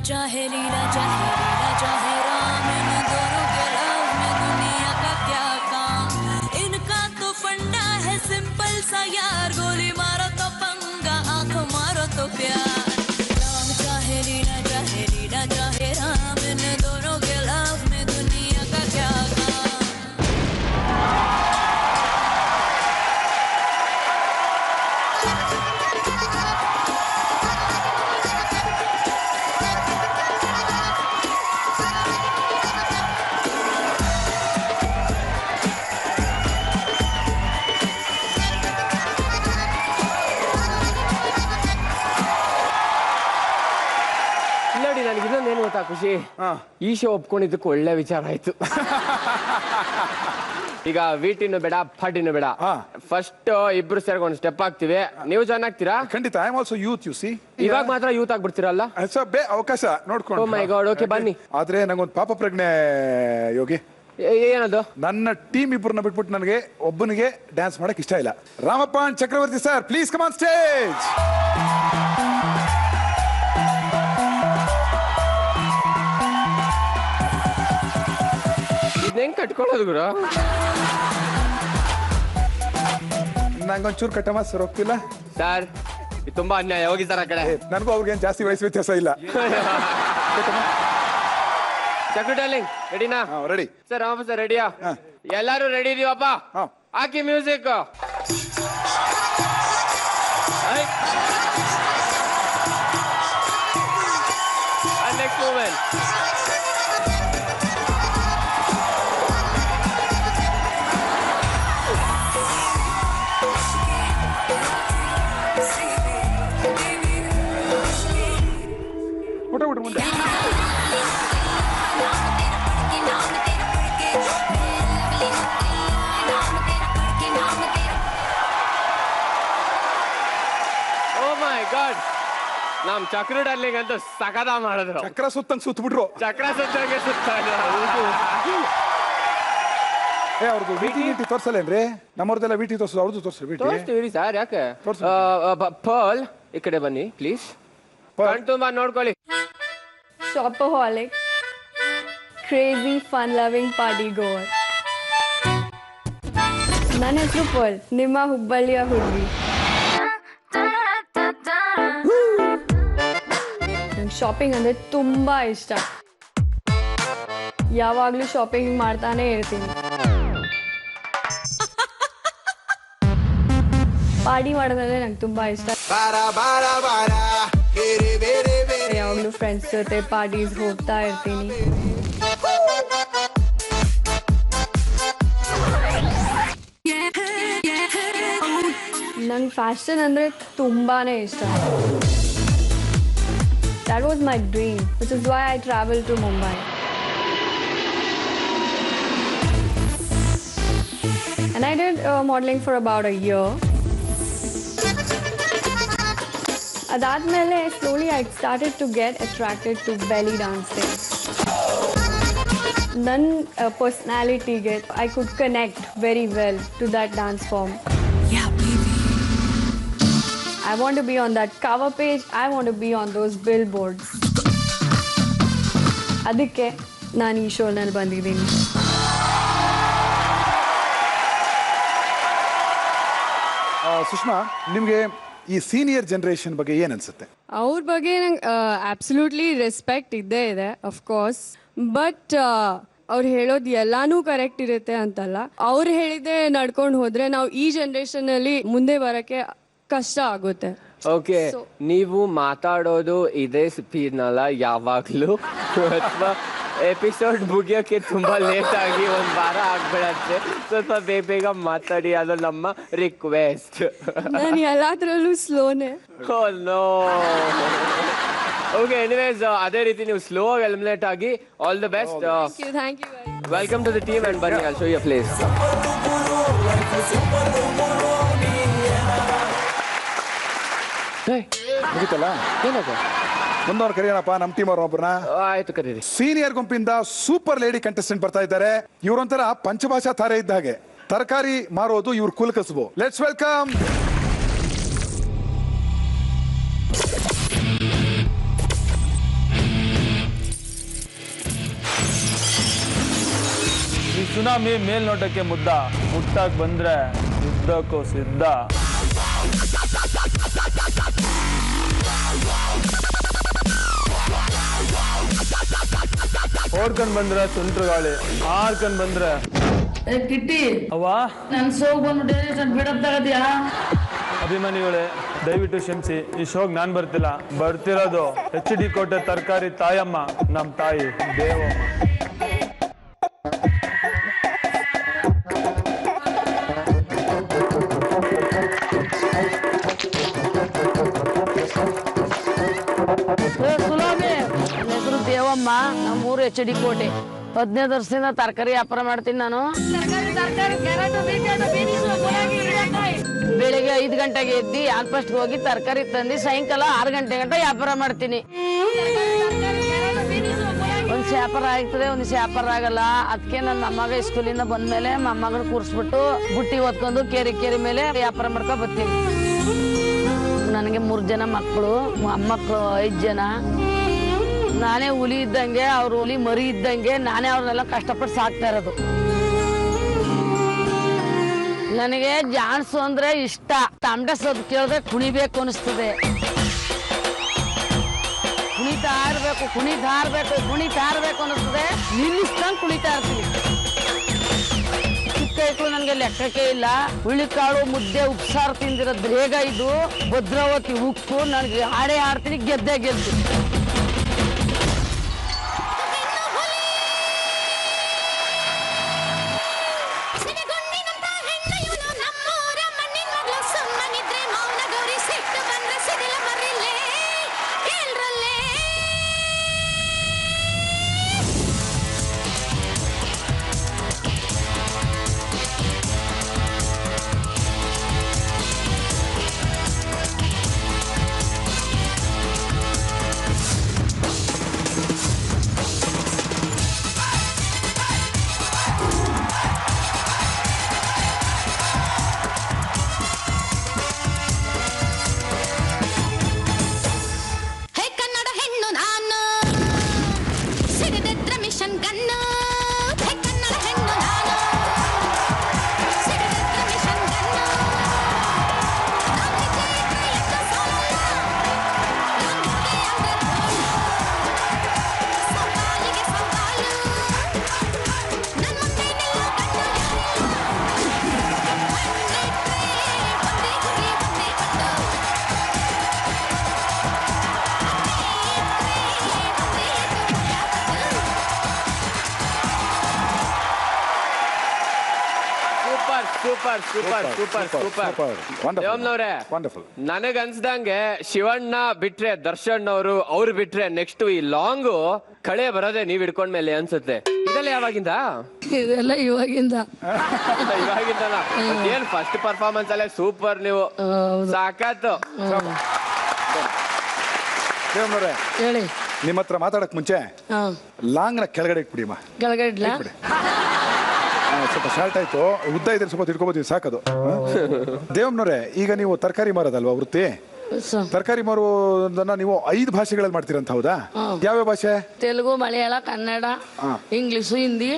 चाहे लीला चाहे राम, इन दोनों के लव में दुनिया का क्या काम। इनका तो फंडा है सिंपल सा यार, गोली मारो तो पंगा, आंख मारो तो प्यार। राम चाहे लीला चाहे राम, इन दोनों के लव में दुनिया का क्या काम। ನನಗೆ ಇನ್ನೊಂದೇನು ಗೊತ್ತಾ ಖುಷಿ, ಈ ಶೋ ಒಪ್ಕೊಂಡಿದ್ದಕ್ಕೂ ಒಳ್ಳೆ ವಿಚಾರ ಆಯ್ತು. ಈಗ ವಿಟಿನೂ ಬೇಡ ಪಾರ್ಟಿನೂ ಬೇಡ, ಫಸ್ಟ್ ಇಬ್ರು ಸೇರ್ಕೊಂಡು ಸ್ಟೆಪ್ ಆಗ್ತಿವಿ. ನೀವು ಜಾಯ್ನ್ ಆಗ್ತೀರಾ? ಖಂಡಿತ. I am also youth, U C. ಇವಾಗ ಮಾತ್ರ ಯೂತ್ ಆಗ್ಬಿಡ್ತೀರಲ್ಲ? ಅವಕಾಶ ನೋಡ್ಕೊಂಡು. ಓ ಮೈ ಗಾಡ್, ಓಕೆ ಬನ್ನಿ. ಆದ್ರೆ ನಂಗೊಂದು ಪಾಪ ಪ್ರಜ್ಞೆ ಯೋಗಿ. ಏನದು? ನನ್ನ ಟೀಮ್ ಇಬ್ಬರನ್ನ ಬಿಟ್ಬಿಟ್ಟು ನನಗೆ ಒಬ್ಬನಿಗೆ ಡ್ಯಾನ್ಸ್ ಮಾಡಕ್ ಇಷ್ಟ ಇಲ್ಲ. Ramappa and Chakravarthi sir, please come on stage. ಹೆಂಗ್ ಕಟ್ಕೊಳ್ಳೋದು ಗುರು? ನಂಗೊಂಚೂರು ಕಟ್ಟಮ್ಮ ಸರ್, ಹೋಗ್ತಿಲ್ಲ ಸರ್. ತುಂಬಾ ಅನ್ಯಾಯ. ಹೋಗಿ ಸರ್ ಆ ಕಡೆ. ನನಗೂ ಅವ್ರಿಗೇನು ಜಾಸ್ತಿ ವಯಸ್ಸು ವ್ಯತ್ಯಾಸ ಇಲ್ಲ. ಚಕ್ರು ಡಾರ್ಲಿಂಗ್ ರೆಡಿನಾ? Ready sir. ರಾಮಪ್ಪ ಸರ್ ರೆಡಿಯಾ? ಎಲ್ಲಾರು ರೆಡಿ ಇದೀವಪ್ಪ. ಹಾಕಿ music. Next moment. My god, ನಮ್ ಚಕ್ರ ಡಾರ್ಲಿಂಗ್ ಅಂತೂ ಸಕದ ಮಾಡಿದ್ರು. ಚಕ್ರ ಸುತ್ತಂಗ್ ಸುತ್ತಬಿಟ್ರು. ಚಕ್ರ ಸುತ್ತಂಗೆ ಸುತ್ತ. ಅವ್ರದ್ದು ವಿಟಿ ತೋರ್ಸಲ್ಲೇನ್ರಿ? ನಮ್ಮವ್ರದೆಲ್ಲ ವಿಟಿ ತೋರ್ಸೋದು, ಅವ್ರದ್ದು ತೋರ್ಸ್ರಿ ವಿಟಿ. ತೋರಿಸ್ತೀವಿ ಸರ್, ಯಾಕೆ? ಪರ್ಲ್ ಈ ಕಡೆ ಬನ್ನಿ ಪ್ಲೀಸ್. ಕಣ್ ತುಂಬಾ ನೋಡ್ಕೊಳ್ಳಿ. Shopaholic, crazy fun loving party goer. ನನ್ನ ಹೆಸರು ಪರ್ಲ್, ನಿಮ್ಮ ಹುಬ್ಬಳ್ಳಿಯ ಹುಡುಗಿ. ನಂಗೆ ಶಾಪಿಂಗ್ ಅಂದರೆ ತುಂಬ ಇಷ್ಟ. ಯಾವಾಗಲೂ ಶಾಪಿಂಗ್ ಮಾಡ್ತಾನೆ ಇರ್ತೀನಿ. ಪಾರ್ಟಿ ಮಾಡೋದಂದ್ರೆ ನಂಗೆ ತುಂಬ ಇಷ್ಟ. ಯಾವಾಗಲೂ ಫ್ರೆಂಡ್ಸ್ ಜೊತೆ ಪಾರ್ಟೀಸ್ ಹೋಗ್ತಾ ಇರ್ತೀನಿ. ನಂಗೆ ಫ್ಯಾಷನ್ ಅಂದರೆ ತುಂಬಾ ಇಷ್ಟ. That was my dream, which is why I traveled to Mumbai. And I did modeling for about a year. ಅದಾದ್ಮೇಲೆ slowly I started to get attracted to belly dancing. ನನ್ನ ಪರ್ಸ್ನಾಲಿಟಿಗೆ I could connect very well to that dance form. Yeah, baby. I want to be on that cover page. I want to be on those billboards. ಅದಕ್ಕೆ ನಾನು ಈ ಶೋನಲ್ಲಿ ಬಂದಿದ್ದೀನಿ. ಸುಷ್ಮಾ, ನಿಮಗೆ ಈ senior generation ಬಗ್ಗೆ ಏನು ಅನ್ಸುತ್ತೆ? ಅವ್ರ ಬಗ್ಗೆ ನಂಗೆ ಅಬ್ಸಲ್ಯೂಟ್ಲಿ ರೆಸ್ಪೆಕ್ಟ್ ಇದ್ದೇ ಇದೆ, ಅಫ್ಕೋರ್ಸ್. ಬಟ್ ಅವ್ರು ಹೇಳೋದು ಎಲ್ಲಾನು ಕರೆಕ್ಟ್ ಇರುತ್ತೆ ಅಂತಲ್ಲ. ಅವ್ರು ಹೇಳಿದ್ದೆ ನಡ್ಕೊಂಡು ಹೋದ್ರೆ ನಾವು ಈ ಜನರೇಷನಲ್ಲಿ ಮುಂದೆ ಬರೋಕ್ಕೆ ಕಷ್ಟ ಆಗುತ್ತೆ. ಓಕೆ, ನೀವು ಮಾತಾಡೋದು ಇದೇ ಸ್ಪೀಡ್ನಲ್ಲ ಯಾವಾಗಲೂ, ಅಥವಾ ಎಪಿಸೋಡ್ ಮುಗಿಯೋಕ್ಕೆ ತುಂಬ ಲೇಟ್ ಆಗಿ ಒಂದು ವಾರ ಆಗ್ಬಿಡತ್ತೆ. ಸ್ವಲ್ಪ ಬೇಗ ಮಾತಾಡಿ, ಅದು ನಮ್ಮ ರಿಕ್ವೆಸ್ಟ್. ನಾನು ಎಲ್ಲಾದ್ರಲ್ಲೂ ಸ್ಲೋನೇ. ನೋ. ಓಕೆ, ಎನಿವೇಸ್ ಅದೇ ರೀತಿ ನೀವು ಸ್ಲೋ ಆಗಿ ಎಲಿಮಿನೇಟ್ ಆಗಿ all the best. Thank you. Welcome to the team and ಬನ್ನಿ, ಐ ಶೋ ಯು ಪ್ಲೇಸ್. ಮುಗಿತಲ್ಲ? ಏನದು? ಮುಂದವ್ರು ಕರೆಯೋಣಪ್ಪ, ನಮ್ಮ ಟೀಮ್ ಅವ್ರ ಒಬ್ಬರನ್ನ. ಆಯ್ತು, ಕರೀರಿ. ಸೀನಿಯರ್ ಗುಂಪಿಂದ ಸೂಪರ್ ಲೇಡಿ ಕಂಟೆಸ್ಟೆಂಟ್ ಬರ್ತಾ ಇದ್ದಾರೆ. ಇವರೊಂಥರ ಪಂಚಭಾಷಾ ತಾರೆ ಇದ್ದ ಹಾಗೆ. ತರಕಾರಿ ಮಾರೋದು ಇವ್ರ ಕುಲಕಸಬು. ಲೆಟ್ಸ್ ವೆಲ್ಕಮ್ ಈ ಸುನಾಮಿ ಮೇಲ್ನೋಟಕ್ಕೆ ಮುದ್ದ, ಮುಟ್ಟಾಕ್ ಬಂದ್ರೆ ಯುದ್ಧಕ್ಕೂ ಸಿದ್ಧ. ಓಡ್ಕೊಂಡ್ ಬಂದ್ರೆ ಸುಂಟ್ರ ಗಾಳಿ, ಆರ್ಕೊಂಡ್ ಬಂದ್ರೆ ಕಿಟ್ಟಿ ಅವ್ವ ನನ್ ಸೋಗ್ ಬಂದ್ಬಿಟ್ಟೆ, ಬಿಡಪ್ ತಗದ್ಯಾ? ಅಭಿಮಾನಿಗಳೇ, ದಯವಿಟ್ಟು ಕ್ಷಮಿಸಿ, ಈ ಶೋಗ್ ನಾನ್ ಬರ್ತಿಲ್ಲ. ಬರ್ತಿರೋದು HD ಕೋಟೆ ತರಕಾರಿ ತಾಯಮ್ಮ, ನಮ್ ತಾಯಿ ದೇವಮ್ಮ. ಸುಲಾಮಿ, ನನ್ನ ಹೆಸರು ದೇವಮ್ಮ, ನಮ್ಮೂರು HD ಕೋಟೆ. 15 ವರ್ಷದಿಂದ ತರಕಾರಿ ವ್ಯಾಪಾರ ಮಾಡ್ತೀನಿ ನಾನು. ಬೆಳಿಗ್ಗೆ 5 ಗಂಟೆಗೆ ಎದ್ದು ಆಲ್ಫಸ್ಟ್ ಹೋಗಿ ತರಕಾರಿ ತಂದು ಸಾಯಂಕಾಲ 6 ಗಂಟೆ ಗಂಟ ವ್ಯಾಪಾರ ಮಾಡ್ತೀನಿ. ಒಂದು ವ್ಯಾಪಾರ ಆಗ್ತದೆ, ಒಂದು ವ್ಯಾಪಾರ ಆಗಲ್ಲ. ಅದಕ್ಕೆ ನನ್ನ ಮೊಮ್ಮಗ ಸ್ಕೂಲಿಂದ ಬಂದ್ಮೇಲೆ ಮೊಮ್ಮಗನ ಕೂರಿಸ್ಬಿಟ್ಟು ಬುಟ್ಟಿ ಹೊತ್ಕೊಂಡು ಕೇರಿ ಮೇಲೆ ವ್ಯಾಪಾರ ಮಾಡ್ಕೊಂಡು ಬರ್ತೀನಿ. ನನಗೆ 3 ಜನ ಮಕ್ಕಳು, ಮೊಮ್ಮಕ್ಕಳು 5 ಜನ. ನಾನೇ ಹುಲಿ ಇದ್ದಂಗೆ, ಅವ್ರು ಹುಲಿ ಮರಿ ಇದ್ದಂಗೆ, ನಾನೇ ಅವ್ರನ್ನೆಲ್ಲ ಕಷ್ಟಪಟ್ಟು ಸಾಕ್ತಾ ಇರೋದು. ನನಗೆ ಜಾನ್ಸು ಅಂದ್ರೆ ಇಷ್ಟ. ತಮಟೆ ಸೊದ್ದು ಕೇಳಿದ್ರೆ ಕುಣಿಬೇಕು ಅನಿಸ್ತದೆ. ಕುಣಿತಾ ಇರ್ಬೇಕು ಅನಿಸ್ತದೆ. ನಿಲ್ಲಿಸ್ದಂಗೆ ಕುಣಿತಾ ಇರ್ತೀನಿ. ಚಿಕ್ಕ ಮಕ್ಕಳು ನನಗೆ ಲೆಕ್ಕಕ್ಕೆ ಇಲ್ಲ. ಹುಳಿಕಾಳು ಮುದ್ದೆ ಉಪ್ಸಾರು ತಿಂದಿರೋದು ಬೇಗ ಇದು ಭದ್ರಾವತಿ ಉಕ್ಕು. ನನಗೆ ಹಾಡೇ ಹಾಡ್ತೀನಿ, ಗೆದ್ದೆ ಗೆಲ್ತೀನಿ. ಸೂಪರ್ ಸೂಪರ್ ಸೂಪರ್ ಸೂಪರ್ ದೇವಮ್ನವ್ರೆ ನನಗ್ ಅನ್ಸ್ದಂಗೆ ಶಿವಣ್ಣ ಬಿಟ್ರೆ ದರ್ಶನ್ ಅವ್ರು ಬಿಟ್ರೆ ನೆಕ್ಸ್ಟ್ ಈ ಲಾಂಗ್ ಕಳೆ ಬರೋದೇ ನೀವ್ ಹಿಡ್ಕೊಂಡ್ಮೇಲೆ ಅನ್ಸುತ್ತೆ. ಇದೆಲ್ಲ ಯಾವಾಗಿಂದ? ಇದೆಲ್ಲ ಇವಾಗಿಂದ. ಏನ್ ಫಸ್ಟ್ ಪರ್ಫಾರ್ಮೆನ್ಸ್ ಅಲ್ಲೇ ಸೂಪರ್, ನೀವು ಸಾಕಾತು. ದೇವಮ್ನವ್ರೆ ಹೇಳಿ. ನಿಮ್ಮ ಹತ್ರ ಮಾತಾಡಕ್ ಮುಂಚೆ ಲಾಂಗ್ ನ ಕೆಳಗಡೆ ಇಟ್ಬಿಡಿಮ್ಮ. ಕೆಳಗಡೆ ಇಡ್ಲಾ? ಸ್ವಲ್ಪ ಶಾರ್ಟ್ ಆಯ್ತು, ಉದ್ದ ಇದ್ರೆ ಸ್ವಲ್ಪ ತಿಳ್ಕೊಬೋದಿ, ಸಾಕದು. ದೇವಮ್ನವ್ರೆ, ಈಗ ನೀವು ತರಕಾರಿ ಮಾರೋದಲ್ವಾ ವೃತ್ತಿ? ತರಕಾರಿ ಮಾರುವುದನ್ನ ನೀವು 5 ಭಾಷೆಗಳಲ್ಲಿ ಮಾಡ್ತೀರಂತ, ಹೌದಾ? ಯಾವ್ಯಾವ ಭಾಷೆ? Telugu, Malayala, Kannada, English, Hindi.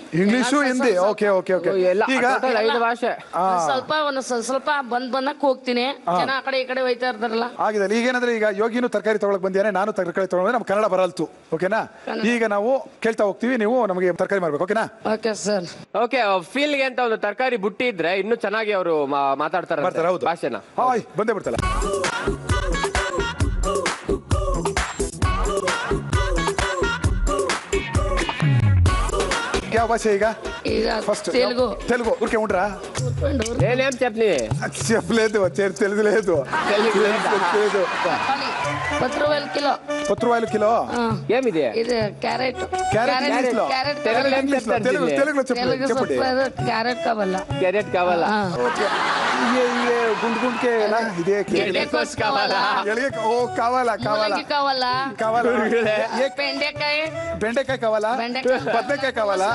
Okay okay okay. ಈಗ 5 ಭಾಷೆ. ಸ್ವಲ್ಪ ಬಂದಕ್ ಹೋಗ್ತೀನಿ. ಜನ ಆ ಕಡೆ ಈ ಕಡೆ ಹೋಯ್ತಾ ಇರ್ತಾರಲ್ಲ. ಆಗಿದೆ. ಈಗೇನಂದ್ರೆ ಈಗ ಯೋಗಿನೂ ತರಕಾರಿ ತಗೊಳಕ್ ಬಂದಿಯಾನೆ, ನಾನು ತರಕಾರಿ ತಗೊಂಡ್ರೆ ನಮ್ ಕನ್ನಡ ಬರಲ್ತು. ಓಕೆನಾ? ಈಗ ನಾವು ಕೇಳ್ತಾ ಹೋಗ್ತೀವಿ, ನೀವು ನಮಗೆ ತರಕಾರಿ ಮಾಡ್ಬೇಕು. ಓಕೆನಾ? Okay sir. ಓಕೆ, ಫೀಲ್ ಗೆ ಅಂತ ಒಂದು ತರಕಾರಿ ಬುಟ್ಟಿ ಇದ್ರೆ ಇನ್ನೂ ಚೆನ್ನಾಗಿ ಅವರು ಮಾತಾಡ್ತಾರೆ ಭಾಷೆನ. ಬಂದೇ ಬಿಡ್ತಲ್ಲ. ಯಾವ ಭಾಷೆ ಈಗ? ఫస్ట్ తెలుగు ఊరికే ఉండరా? నేనేం చెప్పని చెప్పలేదు, తెలుగు లేదు. ₹10 కిలో. ఏమిది? ఇది క్యారెట్. తెలుగులో చెప్పండి. క్యారెట్ కావాలా? క్యారెట్ కావాలా? గుండు గుండుకే ఇదే కావాలా? కావాలా కావాలా కావాలా? బెండకాయ కావాలా? బదನೆಕಾಯಿ కావాలా?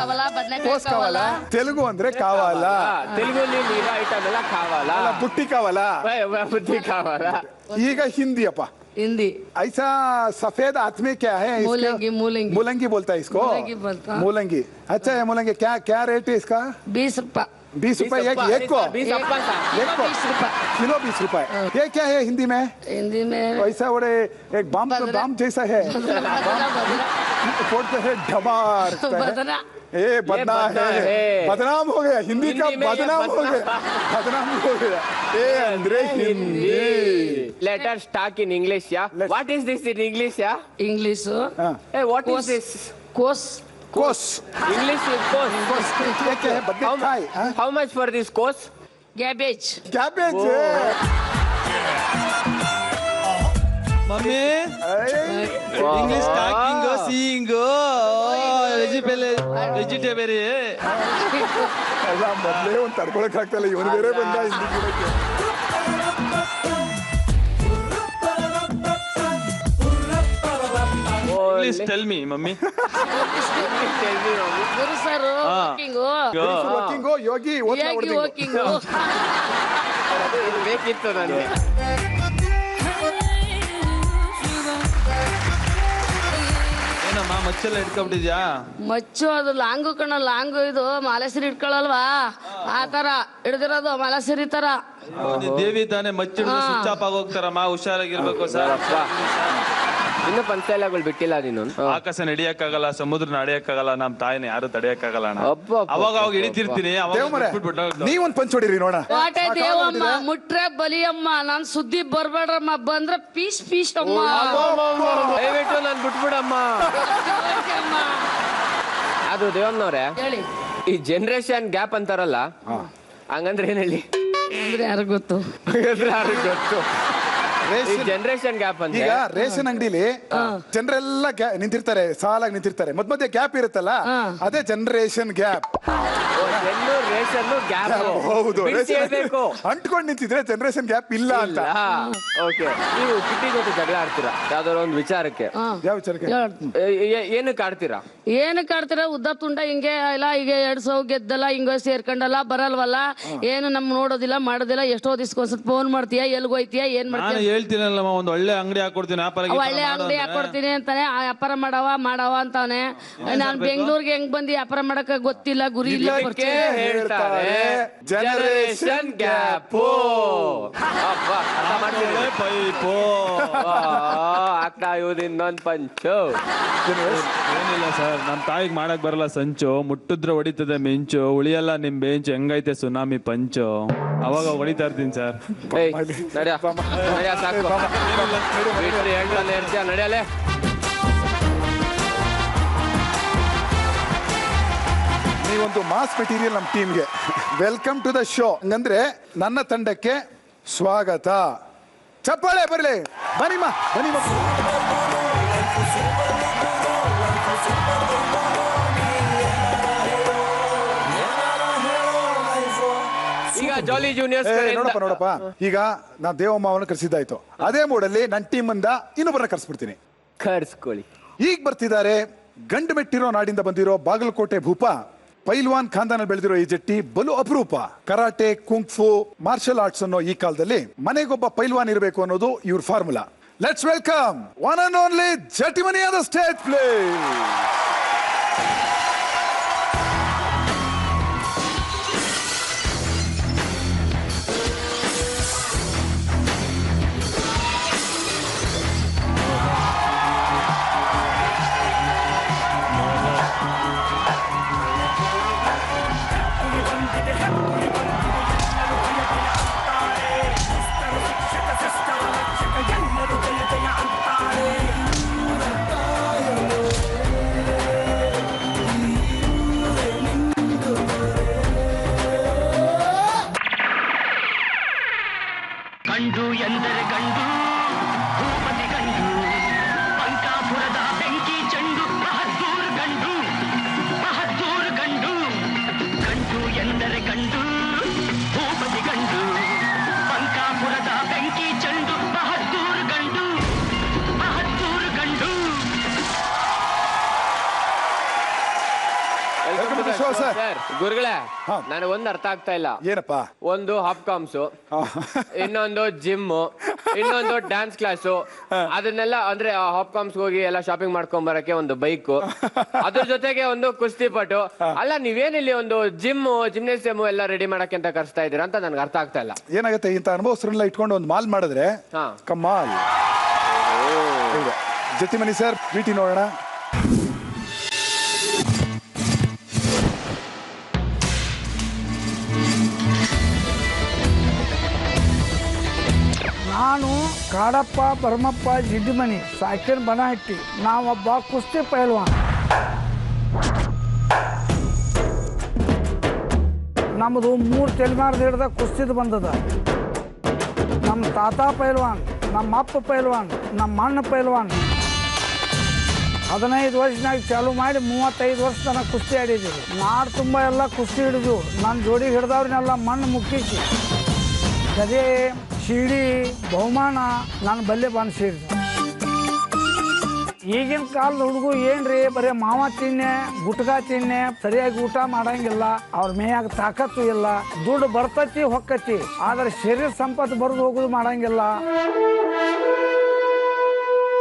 కోస్ కావాలా? తెలుగు ಅಂದ್ರೆ కావాలా? తెలుగుಲಿ ನೀರು ಐಟಮ್ ಎಲ್ಲ ಕಾವಾಲಾ? ಬುಟ್ಟಿ ಕಾವಾಲಾ? ಬುಟ್ಟಿ ಕಾವಾಲಾ? ಈಗ ಹಿಂದಿ ಅಪ್ಪ. हिंदी ऐसा सफेद आदमी क्या है? मूलंगी. मूलंगी बोलता है इसको. मूलंगी. अच्छा है मूलंगी. क्या रेट है इसका? 20 रुपए. 20 रुपए एक को? 20 रुपए किलो. 20 रुपए. ये क्या है हिंदी में? हिंदी में ऐसा बड़े एक बम जैसा है, फोड़ते है ढमार. ए बदना है, बदनाम हो गया. हिंदी का बदनाम हो गया. ए अंदर Hindi. Let us talk in English, yeah. What is this in English, yeah? English. Hey, what is this? Course. English is course. क्या है? बदनेकाई. How much for this course? Cabbage. Mummy English talking seeing vegetable ಎಲ್ಲ ಮೊದಲೇ ಒಂದು ತಡ್ಕೊಳಕ್ ಆಗ್ತಲ್ಲ, ಇವನು ಬೇರೆ ಬಂದ ಹಿಂದಿ ಗಿಡಕ್ಕೆ. Please tell me, mummy. Guru sir, walking. Yogi walking. ಬೇಕಿತ್ತು ನನಗೆ. ಏನಮ್ಮ ಮಚ್ಚೆಲ್ಲ ಇಟ್ಕೊಂಡ್ಬಿಟ್ಟಿದ್ಯಾ? ಮಚ್ಚು ಅದು ಲಾಂಗು ಲಾಂಗು ಇದು ಮಾಲೇಶ್ವರಿ ಇಟ್ಕೊಳ್ಳಲ್ವಾ, ಆ ತರ ಹಿಡ್ದಿರೋದು ಮಾಲೇಶ್ವರಿ ತರ. ದೇವಿ ತಾನೇ ಮಚ್ಚಿಡಿದ್ರೆ ಸ್ವಿಚ್ ಆಫ್ ಆಗೋಗ್ತಾರಮ್ಮ, ಹುಷಾರಾಗಿರ್ಬೇಕು ಸರ್. ಇನ್ನು ಪಂಚಾಯತ್ಗಳು ಬಿಟ್ಟಿಲ್ಲ ನೀನು. ಆಕಾಶ ನಡಿಯಕ್ಕಾಗಲ್ಲ, ಸಮುದ್ರ ನಡಿಯಕ್ಕಾಗಲ್ಲ, ನಮ್ ತಾಯಿನ ಯಾರು ತಡೆಯಕ್ಕಾಗಲ್ಲ. ಅವಾಗ ಹಿಡಿತಿರ್ತೀನಿ. ನೀವೊಂದ್ ಪಂಚ್ ಹೊಡಿರಿ ನೋಡ. ದೇವಮ್ಮ ಮುಟ್ರೆ ಬಲಿಯಮ್ಮ, ನಾನ್ ಸುದ್ದಿ ಬರ್ಬೇಡ್ರಮ್ಮ, ಬಂದ್ರೆ ಪೀಸ್ ಅಮ್ಮ. ದಯವಿಟ್ಟು ನಾನು ಬಿಟ್ಬಿಡಮ್ಮ. ಅದು ದೇವಮ್ಮನವ್ರೆ, ಈ ಜನರೇಷನ್ ಗ್ಯಾಪ್ ಅಂತಾರಲ್ಲ, ಹಂಗಂದ್ರೆ ಏನ್ ಹೇಳಿ? ಯಾರು ಗೊತ್ತು? ಜನರೇಷನ್ ಗ್ಯಾಪ್ ಅಂತ. ಈಗ ರೇಷನ್ ಅಂಗಡಿಲಿ ಜನರೆಲ್ಲ ನಿಂತಿರ್ತಾರೆ, ಸಾಲಾಗಿ ನಿಂತಿರ್ತಾರೆ, ಮಧ್ಯ ಗ್ಯಾಪ್ ಇರುತ್ತಲ್ಲ, ಅದೇ ಜನರೇಷನ್ ಗ್ಯಾಪ್. ಹೌದು, ಅಂಟ್ಕೊಂಡು ನಿಂತಿದ್ರೆ ಜನರೇಷನ್ ಗ್ಯಾಪ್ ಇಲ್ಲ ಅಂತ. ಓಕೆ, ನೀವು ಕಿಟ್ಟಿ ಜೊತೆ ಜಗಳ ಆಡ್ತೀರಾ ಯಾವ್ದಾರ ಒಂದು ವಿಚಾರಕ್ಕೆ? ಯಾವ ವಿಚಾರಕ್ಕೆ? ಏನಕ್ಕೆ ಆಡ್ತೀರಾ? ಉದ್ದ ತುಂಡ ಹಿಂಗೆ ಇಲ್ಲ, ಈಗ 200 ಗೆದ್ದಲ್ಲ, ಹಿಂಗ ಸೇರ್ಕೊಂಡಲ್ಲ, ಬರಲ್ವಲ್ಲ, ಏನು ನಮ್ ನೋಡೋದಿಲ್ಲ ಮಾಡೋದಿಲ್ಲ. ಎಷ್ಟೋ ದಿವ್ಸಕ್ಕೊಂದ್ಸತ್ ಫೋನ್ ಮಾಡ್ತೀಯ, ಎಲ್ಗೋಯ್ತೀಯ, ಏನ್ ಮಾಡ್ತೀಯ? ಹೇಳ್ತೀನಲ್ಲಮ್ಮ, ಒಂದು ಒಳ್ಳೆ ಅಂಗಡಿ ಹಾಕೊಡ್ತೀನಿ, ಒಳ್ಳೆ ಅಂಗಡಿ ಹಾಕೊಡ್ತೀನಿ ಅಂತಾನೆ. ಆ ವ್ಯಾಪಾರ ಮಾಡವ ಅಂತಾನೆ. ನಾನ್ ಬೆಂಗಳೂರಿಗೆ ಹೆಂಗ್ ಬಂದು ವ್ಯಾಪಾರ ಮಾಡಕ ಗೊತ್ತಿಲ್ಲ, ಗುರಿ ಇಲ್ಲ. ಹೇಳ್ತಾರೆ ಜನರೇಷನ್ ಗ್ಯಾಪ್. ಆಗ್ತಾ ಇವ್ದು ಇನ್ನೊಂದ್ ಪಂಚು. ಏನಿಲ್ಲ ಸರ್, ನಮ್ ತಾಯಿಗೆ ಮಾಡಕ್ ಬರಲ್ಲ ಸಂಚು, ಮುಟ್ಟಿದ್ರೆ ಹೊಡಿತದೆ ಮಿಂಚು, ಉಳಿಯಲ್ಲ ನಿಮ್ ಬೆಂಚು, ಹೆಂಗೈತೆ ಸುನಾಮಿ ಪಂಚು. ಅವಾಗ ಹೊಡಿತಾ ಇರ್ತೀನಿ ಸರ್. ಸಾಕು, ನಡೆಯಲೇ. ನೀವೊಂದು ಮಾಸ್ ಮೆಟೀರಿಯಲ್ ನಮ್ಮ ಟೀಮ್ಗೆ. Welcome to the show. ಹಂಗಂದ್ರೆ ನನ್ನ ತಂಡಕ್ಕೆ ಸ್ವಾಗತ. ಚಪ್ಪಾಳೆ ಬರಲಿ. ಬನ್ನಿಮ್ಮ ಬನ್ನಿಮ್ಮ. ಈಗ ಜಾಲಿ ಜೂನಿಯರ್ಸ್ ನೋಡಪ್ಪ ಈಗ ನಾ ದೇವಮ್ಮ ಅವನ್ನ ಕರೆಸಿದ್ದಾಯ್ತು. ಅದೇ ಮೂಡಲ್ಲಿ ನನ್ನ ಟೀಮ್ ಇಂದ ಇನ್ನೊಬ್ಬರನ್ನ ಕರ್ಸ್ಬಿಡ್ತೀನಿ. ಕರ್ಸ್ಕೊಳ್ಳಿ. ಈಗ ಬರ್ತಿದ್ದಾರೆ ಗಂಡು ಮೆಟ್ಟಿರೋ ನಾಡಿಂದ ಬಂದಿರೋ ಬಾಗಲಕೋಟೆ ಭೂಪ. ಪೈಲ್ವಾನ್ ಖಾನ್ದಾನಲ್ಲಿ ಬೆಳೆದಿರೋ ಈ ಜಟ್ಟಿ ಬಲು ಅಪರೂಪ. ಕರಾಟೆ, ಕುಂಗ್ಫು, ಮಾರ್ಷಲ್ ಆರ್ಟ್ಸ್ ಅನ್ನೋ ಈ ಕಾಲದಲ್ಲಿ ಮನೆಗೊಬ್ಬ ಪೈಲ್ವಾನ್ ಇರಬೇಕು ಅನ್ನೋದು ಇವ್ರ formula. Let's welcome one and only Jatimani on the stage please. ಗಂಡು ಎಂದರೆ ಗಂಡು, ಭೂಪತಿ ಗಂಡು, ಪಂಕಾಪುರದ ಬೆಂಕಿ ಚೆಂಡು, ಬಹದ್ದೂರ್ ಗಂಡು, ಬಹದ್ದೂರ್ ಗಂಡು. ಗಂಡು ಎಂದರೆ ಗಂಡು, ಭೂಪತಿ ಗಂಡು, ಪಂಕಾಪುರದ ಬೆಂಕಿ ಚೆಂಡು, ಬಹದ್ದೂರ್ ಗಂಡು, ಬಹದ್ದೂರ್ ಗಂಡು. ಗುರುಗಳೇ, ನನಗೆ ಒಂದು ಅರ್ಥ ಆಗ್ತಾ ಇಲ್ಲ. ಏನಪ್ಪ? ಒಂದು ಹಾಪ್ಕಾಮ್ಸ್, ಇನ್ನೊಂದು ಜಿಮ್, ಇನ್ನೊಂದು ಡ್ಯಾನ್ಸ್ ಕ್ಲಾಸು. ಅದನ್ನೆಲ್ಲ ಅಂದ್ರೆ ಹಾಪ್ಕಾಮ್ಸ್ ಹೋಗಿ ಎಲ್ಲ ಶಾಪಿಂಗ್ ಮಾಡ್ಕೊಂಡ್ ಬರಕ್ಕೆ ಒಂದು ಬೈಕ್, ಅದ್ರ ಜೊತೆಗೆ ಒಂದು ಕುಸ್ತಿ ಪಟು. ಅಲ್ಲ, ನೀವೇನಿಲ್ಲಿ ಒಂದು ಜಿಮ್ನೇಸಿಯಂ ಎಲ್ಲ ರೆಡಿ ಮಾಡಕ್ಕೆ ಅಂತ ಕರ್ಸ್ತಾ ಇದೀರಾ ಅಂತ ನನ್ಗೆ ಅರ್ಥ ಆಗ್ತಾ ಇಲ್ಲ. ಏನಾಗುತ್ತೆ, ಇಂಥ ಅನುಭವಸ್ಥರನ್ನೆಲ್ಲ ಇಟ್ಕೊಂಡು ಒಂದು ಮಾಲ್ ಮಾಡಿದ್ರೆ ಕಮಾಲ್. ಜಟಿಮನಿ ಸರ್, ವಿಟಿ ನೋಡೋಣ. ನಾನು ಕಾಡಪ್ಪ ಭರಮಪ್ಪ ಜಿಡ್ಡಿಮನಿ ಸಾಕಿನ ಬನಹಟ್ಟಿ. ನಾವೊಬ್ಬ ಕುಸ್ತಿ ಪೈಲ್ವಾನ್. ನಮ್ಮದು 3 ತಲೆಮಾರದ ಹಿಡ್ದ ಕುಸ್ತಿದ್ ಬಂದದ. ನಮ್ಮ ತಾತ ಪೈಲ್ವಾನ್, ನಮ್ಮ ಅಪ್ಪ ಪೈಲ್ವಾನ್, ನಮ್ಮ ಅಣ್ಣ ಪೈಲ್ವಾನ್. 15 ವರ್ಷನಾಗ ಚಾಲು ಮಾಡಿ 35 ವರ್ಷ ತನಕ ಕುಸ್ತಿ ಆಡಿದ್ದೀವಿ. ನಾಡು ತುಂಬ ಎಲ್ಲ ಕುಸ್ತಿ ಹಿಡಿದು ನನ್ನ ಜೋಡಿ ಹಿಡ್ದವ್ರನ್ನೆಲ್ಲ ಮಣ್ಣು ಮುಕ್ಕಿಸಿ ಗದೆ, ಶಿಡಿ, ಬಹುಮಾನ ನನ್ನ ಬಲ್ಲೆ ಬಂದು ಸೇರಿದ್ರು. ಈಗಿನ ಕಾಲದ ಹುಡುಗು ಏನ್ರಿ, ಬರೀ ಮಾವ ತಿನ್ನೆ, ಗುಟ್ಕಾ ತಿನ್ನೆ, ಸರಿಯಾಗಿ ಊಟ ಮಾಡಂಗಿಲ್ಲ, ಅವ್ರ ಮೇಯಾಗ ತಾಕತ್ತು ಇಲ್ಲ. ದುಡ್ಡು ಬರ್ತತಿ ಹೊಕ್ಕತಿ, ಆದ್ರೆ ಶರೀರ ಸಂಪತ್ತು ಬರೆದು ಹೋಗುದು ಮಾಡಂಗಿಲ್ಲ.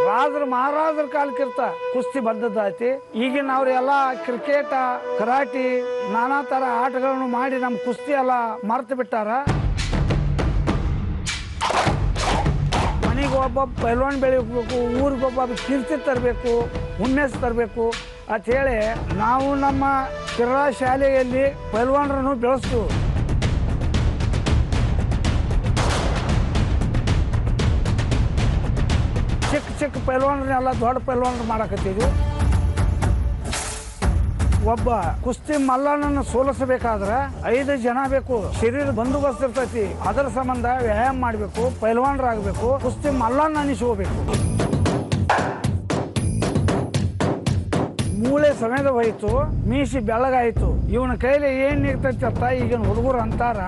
ರಾಜರು ಮಹಾರಾಜರ ಕಾಲಕ್ಕಿರ್ತ ಕುಸ್ತಿ ಬಂದದ್ದಾಯ್ತಿ. ಈಗಿನ ಅವ್ರೆಲ್ಲ ಕ್ರಿಕೆಟ, ಕರಾಟಿ, ನಾನಾ ತರ ಆಟಗಳನ್ನು ಮಾಡಿ ನಮ್ಮ ಕುಸ್ತಿ ಎಲ್ಲ ಮರ್ತು ಬಿಟ್ಟಾರ. ಮನೆಗೆ ಒಬ್ಬ ಪೈಲ್ವಾನ್ ಬೆಳಿಬೇಕು, ಊರಿಗೊಬ್ಬ ಕೀರ್ತಿ ತರಬೇಕು, ಹುಮ್ಮೆಸ್ ತರಬೇಕು ಅಂತ ಹೇಳಿ ನಾವು ನಮ್ಮ ಕ್ರೀಡಾ ಶಾಲೆಯಲ್ಲಿ ಪೈಲ್ವಾನರನ್ನು ಬೆಳೆಸ್ತು. ಚಿಕ್ಕ ಚಿಕ್ಕ ಪೈಲ್ವಾನರನ್ನೆಲ್ಲ ದೊಡ್ಡ ಪೈಲ್ವಾನರು ಮಾಡಕತ್ತಿದ್ವಿ. ಒಬ್ಬ ಕುಸ್ತಿ ಮಲ್ಲನನ್ನು ಸೋಲಿಸಬೇಕಾದ್ರೆ 5 ಜನ ಬೇಕು. ಶರೀರ ಬಂದೋಬಸ್ತ್ ಇರ್ತೈತಿ, ಅದರ ಸಂಬಂಧ ವ್ಯಾಯಾಮ ಮಾಡಬೇಕು, ಪೈಲ್ವಾನರಾಗಬೇಕು, ಕುಸ್ತಿ ಮಲ್ಲನ್ನ ಅನಿಸ್ಕೋಬೇಕು. ಮೂಳೆ ಸಮೇತ ಹೋಯ್ತು, ಮೀಸಿ ಬೆಳಗಾಯ್ತು. ಇವನ ಕೈಲಿ ಏನ್ ನಿಗ್ತೈತಿ ಅಂತ ಈಗಿನ ಹುಡುಗರು ಅಂತಾರ.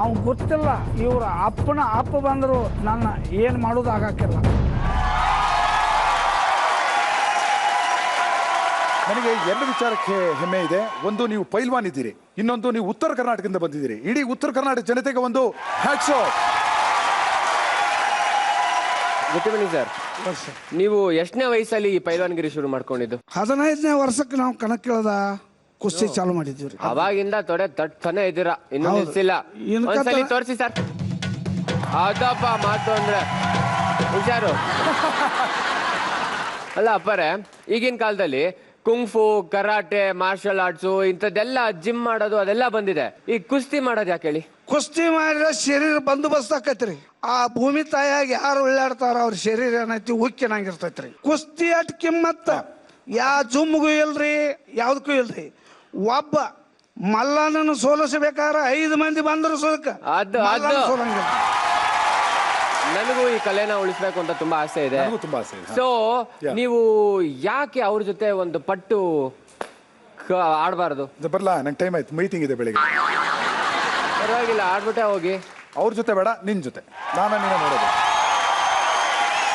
ಅವ್ನ್ ಗೊತ್ತಿಲ್ಲ, ಇವ್ರ ಅಪ್ಪನ ಅಪ್ಪ ಬಂದ್ರು ನನ್ನ ಏನ್ ಮಾಡೋದು ಆಗಾಕಿಲ್ಲ. ನನಗೆ 2 ವಿಚಾರಕ್ಕೆ ಹೆಮ್ಮೆ ಇದೆ. ಒಂದು, ನೀವು ಪೈಲ್ವಾನ್ ಇದ್ದೀರಿ. ಇನ್ನೊಂದು, ನೀವು ಉತ್ತರ ಕರ್ನಾಟಕದಿಂದ ಬಂದಿದ್ದೀರಿ. ಇಡೀ ಉತ್ತರ ಕರ್ನಾಟಕ ಜನತೆಗೆ ಒಂದು ಹ್ಯಾಟ್ಸ್ ಆಫ್. ಜಟಿಮನಿ ಸರ್, ನೀವು ಎಷ್ಟನೇ ವಯಸ್ಸಲ್ಲಿ ಈ ಪೈಲ್ವಾನ್ಗಿರಿ ಶುರು ಮಾಡ್ಕೊಂಡಿದ್ದು? 15ನೇ ವರ್ಷಕ್ಕೆ ನಾವು ಕಣಕ್ಕಿಳದ ಕುಸ್ತಿ ಚಾಲು ಮಾಡಿದ್ವಿ. ಅವಾಗಿಂದ ತೊಡೆ ತಟ್ಟನೆ ಇದ್ದೀರಾ, ಇನ್ನೂ ನಿಲ್ಸಿಲ್ಲ. ಒಂದ್ಸಲಿ ತೋರಿಸಿ ಸರ್. ಅದಪ್ಪ ಮಾತು ಅಂದ್ರೆ ಹುಷಾರು. ಅಲ್ಲ ಅಪ್ಪರೇ, ಈಗಿನ ಕಾಲದಲ್ಲಿ ಕುಂಗ್ಫು, ಕರಾಟೆ, ಮಾರ್ಷಲ್ ಆರ್ಟ್ಸು ಇಂಥದ್ದೆಲ್ಲ ಜಿಮ್ ಮಾಡೋದು ಅದೆಲ್ಲ ಬಂದಿದೆ. ಈ ಕುಸ್ತಿ ಮಾಡೋದು ಯಾಕೆ ಹೇಳಿ? ಕುಸ್ತಿ ಮಾಡಿದ್ರೆ ಶರೀರ ಬಂದೋಬಸ್ತ್ ಆಕೈತ್ರಿ. ಆ ಭೂಮಿ ತಾಯಿಯಾಗಿ ಯಾರು ಉಳ್ಳಾಡ್ತಾರ ಅವ್ರ ಶರೀರ ಏನೈತಿ ಉಕ್ಕಿನಾಗಿರ್ತೈತ್ರಿ. ಕುಸ್ತಿ ಅಟ್ ಕಿಮ್ಮತ್ತ ಯಾ ಜುಮ್ಗೂ ಇಲ್ರಿ, ಯಾವ್ದಕ್ಕೂ ಇಲ್ರಿ. ಒಬ್ಬ ಮಲ್ಲನನ್ನು ಸೋಲಿಸಬೇಕಾದ್ರೆ 5 ಮಂದಿ ಬಂದರು ಸೋಲಕ ಸೋಲಂಗಿಲ್ಲ. ನನಗೂ ಈ ಕಲೆನ ಉಳಿಸ್ಬೇಕು ಅಂತ ತುಂಬಾ ಆಸೆ ಇದೆ. ತುಂಬಾ ಆಸೆ ಇದೆ. ಸೊ ನೀವು ಯಾಕೆ ಅವ್ರ ಜೊತೆ ಒಂದು ಪಟ್ಟು ಆಡಬಾರ್ದು? ಬರ್ಲಾ, ನಂಗೆ ಟೈಮ್ ಆಯ್ತು, ಮೀಟಿಂಗ್ ಇದೆ ಬೆಳಿಗ್ಗೆ. ಪರವಾಗಿಲ್ಲ, ಆಡ್ಬಿಟ್ಟೆ ಹೋಗಿ. ಅವ್ರ ಜೊತೆ ಬೇಡ, ನಿನ್ ಜೊತೆ ನೀನೇ ನೋಡೋದು.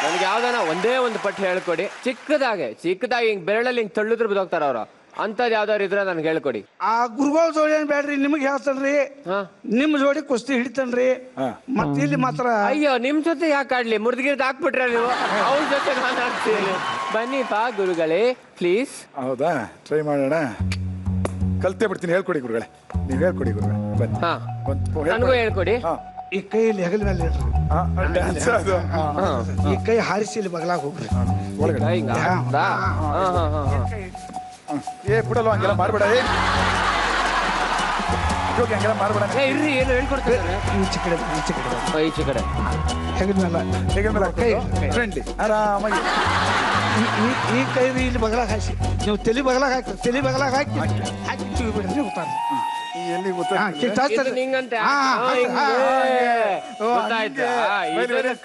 ನನಗೆ ಯಾವ್ದಾನ ಒಂದೇ ಒಂದು ಪಟ್ಟು ಹೇಳ್ಕೊಡಿ, ಚಿಕ್ಕದಾಗಿ ಹಿಂಗ್ ಬೆರಳಲ್ಲಿ ಹಿಂಗ್ ತಳ್ಳಿದ್ರು ಬಿದ್ದೋಗ್ತಾರ ಅವ್ರು. ಅಂತದ್ ಯಾವ್ದಾರು ಇದ್ರೆ ನನ್ಗೆ ಹೇಳ್ಕೊಡಿ. ಆ ಗುರುಗಳ ಜೋಡಿ ಏನ್ ಬೇಡ್ರಿ, ನಿಮ್ಗೆ ಹೇಳ್ತಾನ್ರಿ, ನಿಮ್ ಜೋಡಿ ಕುಸ್ತಿ ಹಿಡಿತಾನ್ರಿ. ಮತ್ತೆ ಇಲ್ಲಿ ಮಾತ್ರ ಅಯ್ಯೋ, ನಿಮ್ ಜೊತೆ ಯಾಕೆ ಆಡ್ಲಿ? ಮುರ್ದ್ಗಿರ್ದು ಹಾಕ್ಬಿಟ್ರ ನೀವು, ಅವ್ರ ಜೊತೆ ನಾನು ಆಡ್ತೀನಿ. ಬನ್ನಿಪಾ ಗುರುಗಳೇ, ಪ್ಲೀಸ್. ಹೌದಾ, ಟ್ರೈ ಮಾಡೋಣ. ಕಲ್ತೇ ಬಿಡ್ತೀನಿ, ಹೇಳ್ಕೊಡಿ ಗುರುಗಳೇ. ನೀವ್ ಹೇಳ್ಕೊಡಿ ಗುರುಗಳೇ, ಬನ್ನಿ. ನನಗೂ ಹೇಳ್ಕೊಡಿ. ಈ ಕೈಯಲ್ಲಿ ಹೆಗಲ ಮೇಲೆ ಇಡ್ರಿ, ಈ ಕೈ ಹಾರಿಸಿ ಇಲ್ಲಿ ಬಗಲಾಗ ಹೋಗ್ರಿ. ಏ ಬಿಡಲ್ವ, ಹಂಗೆಲ್ಲ ಮಾಡ್ಬೇಡ. ಹಂಗೆಲ್ಲ ಮಾಡ್ಬೇಡ. ಇರ್ರಿ, ಏನು ಹೇಳ್ಕೊಡ್ತಾರೆ. ಈಚೆ ಕಡೆ ಈಚೆ ಕಡೆ ಹೆಗಲ ಮೇಲೆ ಕೈ ಫ್ರೆಂಡ್ಲಿ ಆರಾಮಾಗಿ ಈ ಕೈ ಇಲ್ಲಿ ಬಗಲಾಗ ಹಾಕಿ, ನೀವು ತಲೆ ಬಗಲಾಗ ಹಾಕಿ, ತಲೆ ಬಗಲಾಗ ಹಾಕಿ ಹಾಕಿ ಬಿಡ್ರಿ ಗೊತ್ತಾರ. ಎಲ್ಲಿ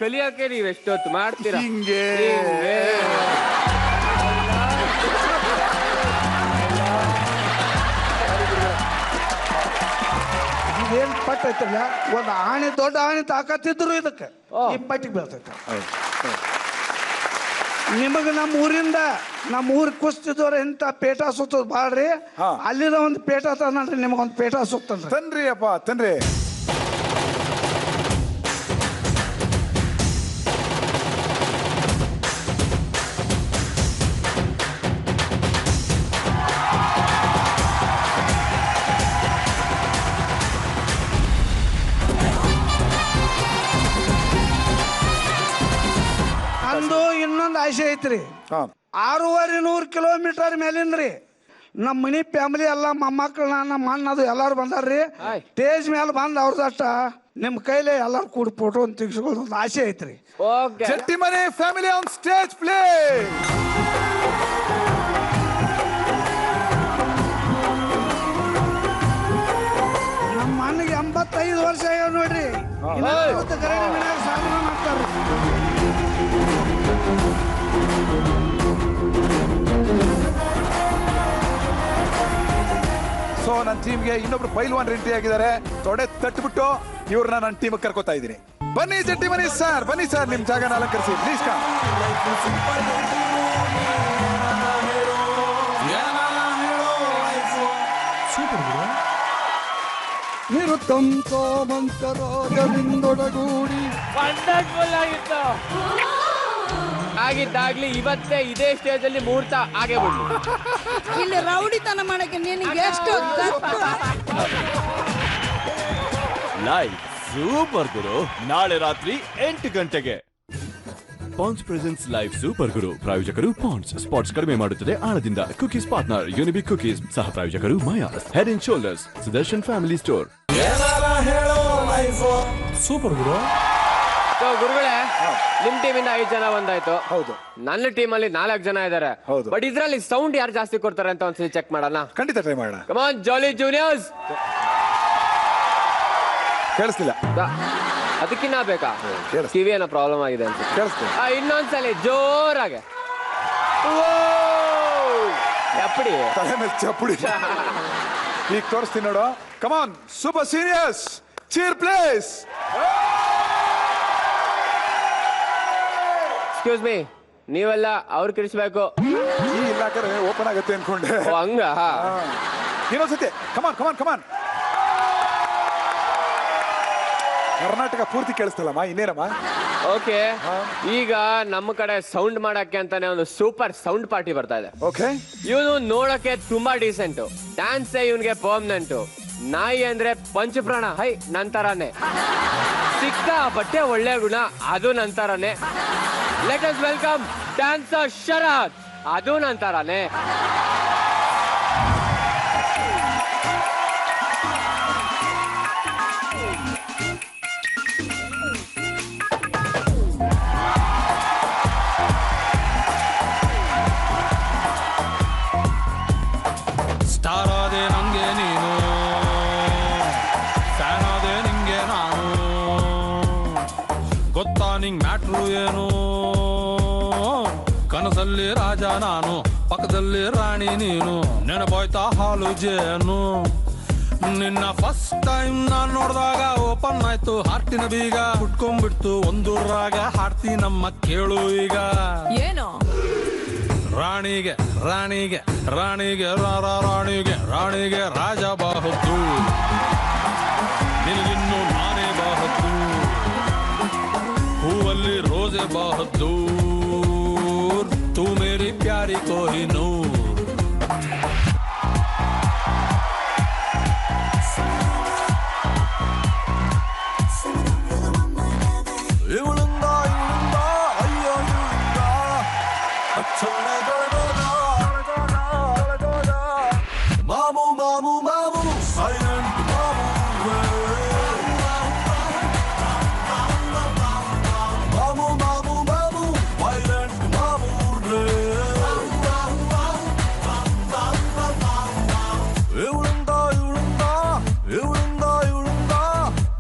ಕಲಿಯಕ್ಕೆ ನೀವ್ ಎಷ್ಟೊತ್ತು ಮಾಡ್ತೀರಾ? ಹಿಂಗೆ ಇದೇನ್ ಪಟ್ಟ ಐತಲ್ಲ, ಒಂದು ಆಣೆ, ದೊಡ್ಡ ಆಣೆ ತಾಕತ್ತಿದ್ರು ಇದಕ್ಕೆ ಈ ಪಟ್ಟಿಗೆ ಬೀಳ್ತೈತೆ. ನಿಮಗೆ ನಮ್ಮ ಊರಿಗೆ ಕುಸ್ತಿದವ್ರ ಇಂಥ ಪೇಟ ಸುತ್ತದ್ ಬಾಳ್ರಿ. ಅಲ್ಲಿದ ಒಂದು ಪೇಟ ತಂದ್ರಿ, ನಿಮಗೊಂದು ಪೇಟ ಸುತ್ತನ್ರಿ. ತನ್ರಿ ಅಪ್ಪ, ತನ್ರಿ. ಅಂದು ಇನ್ನೊಂದು ಆಸೆ ಐತ್ರಿ. 6,500 ಕಿಲೋಮೀಟರ್ ಮೇಲಿಂದ್ರಿ ನಮ್ಮ ಮನಿ ಫ್ಯಾಮಿಲಿ ಎಲ್ಲ ಮೊಮ್ಮಕ್ಕಳು, ನಮ್ಮ ಅಣ್ಣ ಅದು ಎಲ್ಲಾರು ಬಂದಾರ್ರಿ. ಸ್ಟೇಜ್ ಮೇಲೆ ಬಂದ್ ಅವ್ರದಷ್ಟ ನಿಮ್ ಕೈಲಿ ಎಲ್ಲಾರು ಕೂಡ ಫೋಟೋ ತೆಗಿಸ್ಕೊಳ್ಳೋದು ಒಂದು ಆಸೆ ಐತ್ರಿ. ಜಟ್ಟಿಮನೆ ಫ್ಯಾಮಿಲಿ ಆನ್ ಸ್ಟೇಜ್ ಪ್ಲೇ. ನಮ್ಮ ಅಣ್ಣಗೆ 85 ವರ್ಷ ಆಗ್ಯಾವ ನೋಡ್ರಿ. ಗರಡಿ ಮನ್ಯಾಗ ಸಾಧನೆ ಮಾಡ್ತಾರ್ರಿ. ಸೊ ನನ್ನ ಟೀಮ್ಗೆ ಇನ್ನೊಬ್ರು ಪೈಲ್ವಾನ್ ಎಂಟ್ರಿ ಆಗಿದ್ದಾರೆ. ತೊಡೆ ತಟ್ಬಿಟ್ಟು ಇವ್ರನ್ನ ನನ್ನ ಟೀಮ್ ಕರ್ಕೋತಾ ಇದ್ದೀನಿ. ಬನ್ನಿ ಜಟ್ಟಿಮನಿ ಸರ್, ಬನ್ನಿ ಸರ್, ನಿಮ್ ಜಾಗನ ಅಲಂಕರಿಸಿ ಪ್ಲೀಸ್. ಆಗಿದ್ದಾಗ್ಲಿ ಇವತ್ತೇ ಇದೇ ಸ್ಟೇಜ್ ಅಲ್ಲಿ ಮುಹೂರ್ತ ಆಗೇ ಬಿಡ್ಲಿ. ಇಲ್ಲಿ ರೌಡಿತನ ಮಾಡಕ್ಕೆ ನಿನಗೆ ಎಷ್ಟು ಲೈವ್ ಸೂಪರ್ ಗುರು ನಾಳೆ ರಾತ್ರಿ 8 ಗಂಟೆಗೆ. Pond's presents live super Guru. ಪ್ರಾಯೋಜಕರು ಪಾನ್ಸ್, ಸ್ಪಾಟ್ಸ್ ಕಡಿಮೆ ಮಾಡುತ್ತದೆ ಆಳದಿಂದ. Cookies partner Unibic cookies. ಸಹ ಪ್ರಾಯೋಜಕರು Maiyas, head and shoulders, Sudarshan family store. Super Guru. ಗುರುಗಳೇ, ನಿಮ್ ಟೀಮಿಂದ 5 ಜನ ಬಂದಾಯ್ತು. ಹೌದು. ನನ್ನ ಟೀಮ್ ಅಲ್ಲಿ 4 ಜನ ಇದಾರೆ. ಬಟ್ ಇದ್ರಲ್ಲಿ ಸೌಂಡ್ ಯಾರು ಜಾಸ್ತಿ ಕೊಡ್ತಾರೆ ಅಂತ ಒಂದ್ಸಲಿ ಚೆಕ್ ಮಾಡೋಣ. ಖಂಡಿತ ಟ್ರೈ ಮಾಡೋಣ. Come on jolly juniors. ಕೇಳಿಸ್ತಿಲ್ಲ, ಅದಕ್ಕಿನ್ನ ಬೇಕಾ? ಕಿವಿ ಏನೋ ಪ್ರಾಬ್ಲಮ್ ಆಗಿದೆ ಅಂತ ಕೇಳಿಸ್ತೀನಿ. ಇನ್ನೊಂದ್ಸಲಿ ಜೋರಾಗೆ ಚಪ್ಪಡಿ, ತಲೆ ಮೇಲೆ ಚಪ್ಪಡಿ. ಈಗ ತೋರಿಸ್ತೀನಿ ನೋಡು. Come on super seniors, cheer please. Excuse me, ನೀವೆಲ್ಲ ಅವ್ರು ಕಿರಿಸ್ಬೇಕು. ಈ ಇಲಾಖೆ ಓಪನ್ ಆಗುತ್ತೆ ಅನ್ಕೊಂಡೆ. ಹಂಗ ಇನ್ನೊಂದ್ಸತಿ ಕಮಾನ್ ಕಮಾನ್ ಕಮಾನ್. ಕರ್ನಾಟಕ ಪೂರ್ತಿ ಕೇಳಿಸ್ತಲ್ಲಮ್ಮ, ಇನ್ನೇನಮ್ಮ? ಓಕೆ, ಈಗ ನಮ್ಮ ಕಡೆ ಸೌಂಡ್ ಮಾಡಕ್ಕೆ ಅಂತಾನೆ ಒಂದು ಸೂಪರ್ ಸೌಂಡ್ ಪಾರ್ಟಿ ಬರ್ತಾ ಇದೆ. ಓಕೆ, ಇವನು ನೋಡಕ್ಕೆ ತುಂಬಾ ಡೀಸೆಂಟ್, ಡ್ಯಾನ್ಸ್ ಇವನ್ಗೆ ಪರ್ಮನೆಂಟ್. ನಾಯಿ ಅಂದ್ರೆ ಪಂಚಪ್ರಾಣ, ಹೈ ನಂತರನೇ. ಸಿಕ್ಕ ಬಟ್ಟೆ ಒಳ್ಳೆ ಗುಣ, ಅದು ನಂತರನೇ. ಲೆಟ್ ಅಸ್ ವೆಲ್ಕಮ್ ಡ್ಯಾನ್ಸರ್ ಶರತ್, ಅದು ನಂತರನೇ. ಸ್ಟಾರ್ ಆದೆ ನಂಗೆ ನೀನು, ಪಕ್ಕದಲ್ಲಿ ರಾಜ ನಾನು, ಪಕ್ಕದಲ್ಲಿ ರಾಣಿ ನೀನು, ನೆನಪಾಯ್ತಾ ಹಾಲು ಜೇನು. ನಿನ್ನ ಫಸ್ಟ್ ಟೈಮ್ ನಾನ್ ನೋಡಿದಾಗ ಓಪನ್ ಆಯ್ತು ಹಾರ್ಟಿನ ಬೀಗ, ಹುಟ್ಕೊಂಡ್ಬಿಡ್ತು ಒಂದು ರಾಗ ಹಾಡ್ತೀನಮ್ಮ ಕೇಳು ಈಗ. ಏನು ರಾಣಿಗೆ ರಾಣಿಗೆ ರಾಣಿಗೆ ರಾಣಿಗೆ ರಾಣಿಗೆ ರಾಜ ಬಾಹದ್ದು, ನಿನಗಿನ್ನು ನಾನೇ ಬಾಹದ್ದು, ಹೂವಲ್ಲಿ ರೋಜೆ ಬಾಹದ್ದು, ತೂ ಮೇರಿ ಪ್ಯಾರಿ ಕೊಹಿನೂರ್. ಇವಳಿಂದ ಇವಳಿಂದ ಅಯ್ಯೋ ಇವಳಿಂದ ಅಚ್ಚನೆ ಮಾಮು ಮಾಮು ಮಾಮು ಸೈಲೆಂಟ್ ಮಾಮು ಮಾಮು ಮಾಮು ಮಾಮು ವೈಲೆಂಟ್ ಮಾಮು ಇವಳಿಂದ ಇವಳಿಂದ ಇವಳಿಂದ ಇವಳಿಂದ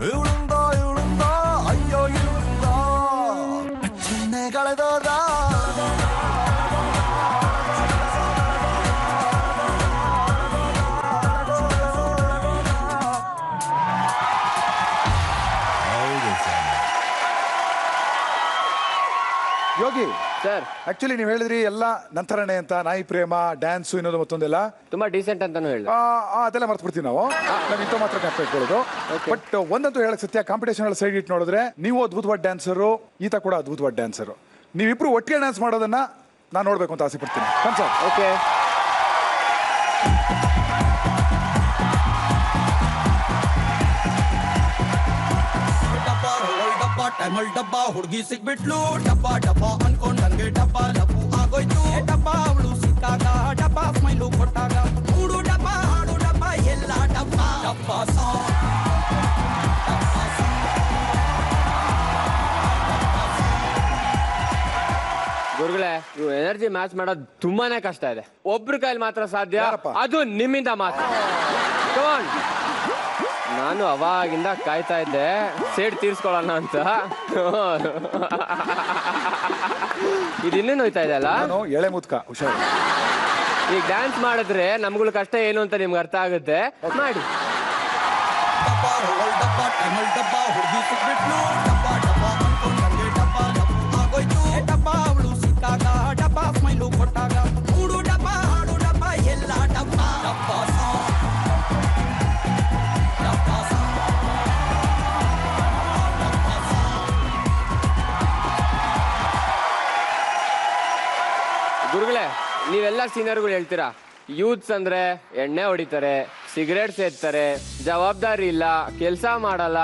ಇವಳಿಂದ ಇವಳಿಂದ ಅಯ್ಯೋ ಇವಳಿಂದ ಅಚ್ಚನೆ ಕಳೆದೋದ. ಯೋಗಿ ಸರ್, ಆಕ್ಚುಲಿ ನೀವು ಹೇಳಿದ್ರಿ ಎಲ್ಲ ನಂತರನೇ ಅಂತ, ನಾಯಿ ಪ್ರೇಮ, ಡ್ಯಾನ್ಸು, ಇನ್ನೊಂದು ಮತ್ತೊಂದೆಲ್ಲ ತುಂಬಾ ಡೀಸೆಂಟ್ ಅಂತಾನು ಹೇಳಿ. ಅದೆಲ್ಲ ಮರ್ತು ಬಿಡ್ತೀವಿ ನಾವು ಇಂಥ ಮಾತ್ರ ಜ್ಞಾಪಕ ಇಟ್ಕೊಳ್ಳೋದು. ಬಟ್ ಒಂದಂತೂ ಹೇಳಕ್ ಸತ್ಯ, ಕಾಂಪಿಟೇಷನ್ ಸೈಡ್ ಇಟ್ಟು ನೋಡಿದ್ರೆ ನೀವು ಅದ್ಭುತವಾದ ಡ್ಯಾನ್ಸರು, ಈತ ಕೂಡ ಅದ್ಭುತವಾದ ಡ್ಯಾನ್ಸರು. ನೀವಿಬ್ರು ಒಟ್ಟಿಗೆ ಡ್ಯಾನ್ಸ್ ಮಾಡೋದನ್ನ ನಾನು ನೋಡ್ಬೇಕು ಅಂತ ಆಸೆ ಪಡ್ತೀನಿ. Sir okay. ಟೈಮಲ್ ಡಬ್ಬ ಹುಡುಗಿ ಸಿಕ್ಬಿಟ್ಲು, ಡಬ್ಬ ಡಬ್ಬ ಅನ್ಕೊಂಡ್ ನಂಗೆ ಡಬ್ಬ ಲಪ್ಪು ಆಗೋಯ್ತು. ಡಬ್ಬ ಅವಳು ಸಿಕ್ಕಾಗ ಡಬ್ಬ ಸ್ಮೈಲು ಕೊಟ್ಟಾಗ ಮೂಡು ಡಬ್ಬ ಹಾಡು ಡಬ್ಬ ಎಲ್ಲ ಡಬ್ಬ ಡಬ್ಬ ಸಾಂಗ್. ಗುರುಗಳೇ, ನೀವು ಎನರ್ಜಿ ಮ್ಯಾಚ್ ಮಾಡೋದು ತುಂಬಾನೇ ಕಷ್ಟ ಇದೆ. ಒಬ್ರ ಕೈಲಿ ಮಾತ್ರ ಸಾಧ್ಯ, ಅದು ನಿಮ್ಮಿಂದ ಮಾತ್ರ. ನಾನು ಅವಾಗಿಂದ ಕಾಯ್ತಾ ಇದ್ದೆ ಸೇಡ್ ತೀರ್ಸ್ಕೊಳ್ಳೋಣ ಅಂತ. ಇದು ಇನ್ನೇನು ಹೋಯ್ತಾ ಇದೆ ಅಲ್ಲ, ಎಳೆ ಮುದ್ಕ ಹುಷಾರು. ಈಗ ಡ್ಯಾನ್ಸ್ ಮಾಡಿದ್ರೆ ನಮ್ಗಳ ಕಷ್ಟ ಏನು ಅಂತ ನಿಮ್ಗೆ ಅರ್ಥ ಆಗುತ್ತೆ. ಮಾಡಿ. ಡಬ್ಬ ಡಬ್ಬ ಟೈಮಲ್ ಡಬ್ಬ ಹುಡುಗಿ ಸಿಕ್ಬಿಟ್ಲು, ಡಬ್ಬ ಡಬ್ಬ ಅನ್ಕೊಂಡ್ ನಂಗೆ ಡಬ್ಬ ಲಪ್ಪು ಆಗೋಯ್ತು. ಡಬ್ಬ ಅವಳು ಸಿಕ್ಕಾಗ ಡಬ್ಬ ಸ್ಮೈಲು ಕೊಟ್ಟಾಗ ಮೂಡು ಡಬ್ಬ ಹಾಡು ಡಬ್ಬ ಎಲ್ಲ ಡಬ್ಬ ಡಬ್ಬ ಸಾಂಗ್. ಗುರುಗಳೇ, ನೀವೆಲ್ಲ ಸೀನಿಯರ್ಗಳು ಹೇಳ್ತೀರಾ ಯೂತ್ಸ್ ಅಂದ್ರೆ ಎಣ್ಣೆ ಹೊಡಿತಾರೆ, ಸಿಗರೇಟ್ ಸೇದ್ತಾರೆ, ಜವಾಬ್ದಾರಿ ಇಲ್ಲ, ಕೆಲಸ ಮಾಡಲ್ಲ,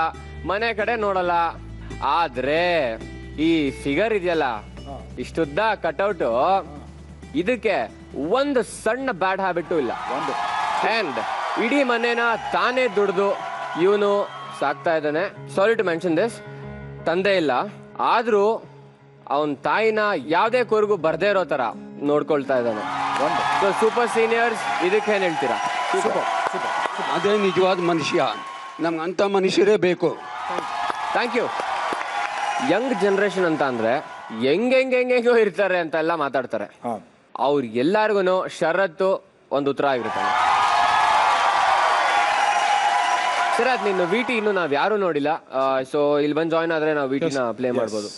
ಮನೆ ಕಡೆ ನೋಡಲ್ಲ. ಆದ್ರೆ ಈ ಫಿಗರ್ ಇದೆಯಲ್ಲ, ಇಷ್ಟುದ್ದ ಕಟ್ಔಟು, ಇದಕ್ಕೆ ಒಂದು ಸಣ್ಣ ಬ್ಯಾಡ್ ಹ್ಯಾಬಿಟ್ಟು ಇಲ್ಲ. ಅಂಡ್ ಇಡೀ ಮನೇನ ತಾನೇ ದುಡ್ದು ಇವನು ಸಾಕ್ತಾ ಇದ್ದಾನೆ. ಸಾರಿ ಟು ಮೆನ್ಷನ್ ದಿಸ್, ತಂದೆ ಇಲ್ಲ, ಆದ್ರೂ ಅವನ್ ತಾಯಿನ ಯಾವ್ದೇ ಕೊರಗು ಬರ್ದೇ ಇರೋ ತರ ನೋಡ್ಕೊಳ್ತಾ ಇದ್ದಾನೆ. ಸೂಪರ್ ಸೀನಿಯರ್ಸ್, ಇದಕ್ಕೆ ಏನ್ ಹೇಳ್ತೀರಾ? ಅದೇ ನಿಜವಾದ ಮನುಷ್ಯ, ನಮ್ಗೆ ಅಂತ ಮನುಷ್ಯರೇ ಬೇಕು. Thank you. ಯಂಗ್ ಜನರೇಷನ್ ಅಂತ ಅಂದ್ರೆ ಹೆಂಗೆಂಗೆಂಗೆಂಗೋ ಇರ್ತಾರೆ ಅಂತ ಎಲ್ಲ ಮಾತಾಡ್ತಾರೆ. ಅವ್ರ ಎಲ್ಲಾರ್ಗು ಷರತ್ತು ಒಂದು ಉತ್ತರ ಆಗಿರ್ತಾನೆ. ಸರ್, ಅದ್ ನಿನ್ನ ವಿಟಿ ಇನ್ನು ನಾವ್ ಯಾರು ನೋಡಿಲ್ಲ, ಸೊ ಇಲ್ಲಿ ಬಂದು ಜಾಯ್ನ್ ಆದ್ರೆ ನಾವು ವಿಟಿನ ಪ್ಲೇ ಮಾಡ್ಬೋದು.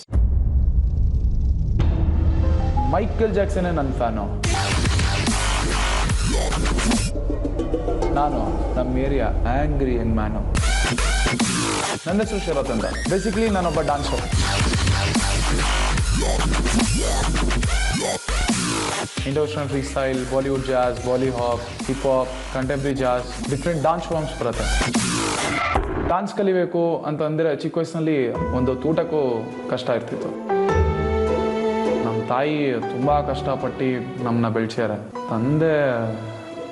ಮೈಕಲ್ ಜಾಕ್ಸನ್ ನನ್ನ ಫ್ಯಾನು. ನಾನು ನಮ್ಮ ಏರಿಯಾ ಆಂಗ್ರಿ ಯಂಗ್ ಮ್ಯಾನು. ನನ್ನ ಹೆಸರು ಶರತ್ ಅಂತ. ಬೇಸಿಕಲಿ ನಾನೊಬ್ಬ ಡಾನ್ಸರ್. ಇಂಡೋಸ್ಟರ್ನ್ ಫ್ರೀ ಸ್ಟೈಲ್, ಬಾಲಿವುಡ್ ಜಾಸ್, ಬಾಲಿಹಾಪ್, ಹಿಪ್ ಹಾಪ್, ಕಂಟೆಂಪ್ರರಿ ಜಾಸ್, ಡಿಫ್ರೆಂಟ್ ಡಾನ್ಸ್ ಫಾರ್ಮ್ಸ್ ಬರುತ್ತೆ. ಡಾನ್ಸ್ ಕಲಿಬೇಕು ಅಂತಂದರೆ ಚಿಕ್ಕ ವಯಸ್ಸಿನಲ್ಲಿ ಒಂದು ಊಟಕ್ಕೂ ಕಷ್ಟ ಇರ್ತಿತ್ತು. ನಮ್ಮ ತಾಯಿ ತುಂಬ ಕಷ್ಟಪಟ್ಟು ನಮ್ಮನ್ನ ಬೆಳೆಸ್ಯಾರ. ತಂದೆ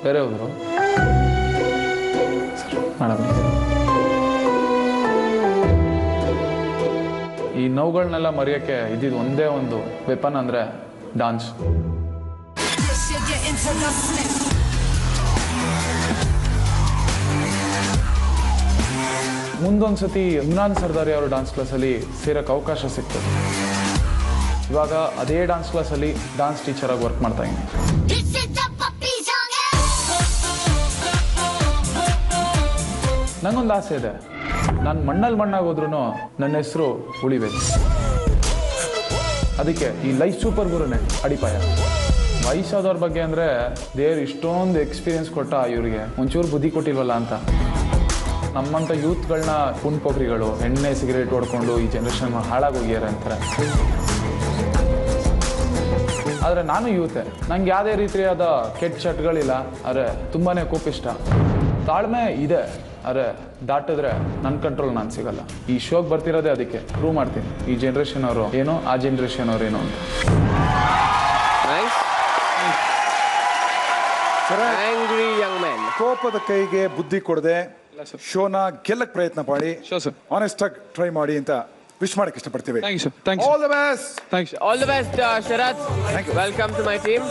ಬೇರೆ ಹೋದರು. ಮೇಡಮ್, ಈ ನೋವುಗಳನ್ನೆಲ್ಲ ಮರೆಯೋಕ್ಕೆ ಇದ್ದಿದ್ದು ಒಂದೇ ಒಂದು ವೆಪನ್ ಅಂದರೆ ಡಾನ್ಸ್. ಮುಂದೊಂದ್ಸತಿ ಇಮ್ರಾನ್ ಸರ್ದಾರಿ ಅವರು ಡಾನ್ಸ್ ಕ್ಲಾಸಲ್ಲಿ ಸೇರೋಕ್ಕೆ ಅವಕಾಶ ಸಿಗ್ತದೆ. ಇವಾಗ ಅದೇ ಡಾನ್ಸ್ ಕ್ಲಾಸಲ್ಲಿ ಡಾನ್ಸ್ ಟೀಚರಾಗಿ ವರ್ಕ್ ಮಾಡ್ತಾ ಇದ್ದೀನಿ. ನಂಗೊಂದು ಆಸೆ ಇದೆ, ನಾನು ಮಣ್ಣಲ್ಲಿ ಮಣ್ಣಾಗೋದ್ರೂ ನನ್ನ ಹೆಸರು ಉಳಿಬೇಕು. ಅದಕ್ಕೆ ಈ ಲೈಫ್ ಸೂಪರ್ ಗುರುನೇ ಅಡಿಪಾಯ. ವಯಸ್ಸಾದವ್ರ ಬಗ್ಗೆ ಅಂದರೆ ದೇವ್ರು ಇಷ್ಟೊಂದು ಎಕ್ಸ್ಪೀರಿಯನ್ಸ್ ಕೊಟ್ಟ ಇವರಿಗೆ ಒಂಚೂರು ಬುದ್ಧಿ ಕೊಟ್ಟಿಲ್ವಲ್ಲ ಅಂತ. ನಮ್ಮಂಥ ಯೂತ್ಗಳನ್ನ ಪುಣ್ಪೊಗ್ರಿಗಳು ಎಣ್ಣೆ ಸಿಗರೇಟ್ ಹೊಡ್ಕೊಂಡು ಈ ಜನ್ರೇಷನ್ ಹಾಳಾಗೋಗ್ಯಾರ ಅಂತಾರೆ. ಆದರೆ ನಾನು ಯೂತೆ, ನಂಗೆ ಯಾವುದೇ ರೀತಿಯಾದ ಕೆಟ್ಟ ಚಟಗಳಿಲ್ಲ. ಆದರೆ ತುಂಬಾ ಕೋಪಿಷ್ಟ, ತಾಳ್ಮೆ ಇದೆ. ಆದರೆ ದಾಟಿದ್ರೆ ನನ್ನ ಕಂಟ್ರೋಲ್ ನಾನು ಸಿಗಲ್ಲ. ಈ ಶೋಗೆ ಬರ್ತಿರೋದೇ ಅದಕ್ಕೆ ಪ್ರೂವ್ ಮಾಡ್ತೀನಿ ಈ ಜನ್ರೇಷನ್ ಅವರು ಏನೋ ಆ ಜನ್ರೇಷನ್ ಅವ್ರು ಏನೋ ಅಂತ. ಕೋಪದ ಕೈಗೆ ಬುದ್ಧಿ ಕೊಡದೆ ಶೋನ ಗೆಲ್ಲಕ್ ಪ್ರಯತ್ನ ಮಾಡಿ, ಆನೆಸ್ಟ್ ಆಗಿ ಟ್ರೈ ಮಾಡಿ ಅಂತ ವಿಶ್ ಮಾಡಕ್ಕೆ ಇಷ್ಟಪಡ್ತೀವಿ. All the best. All the best Sharath. Welcome to my team.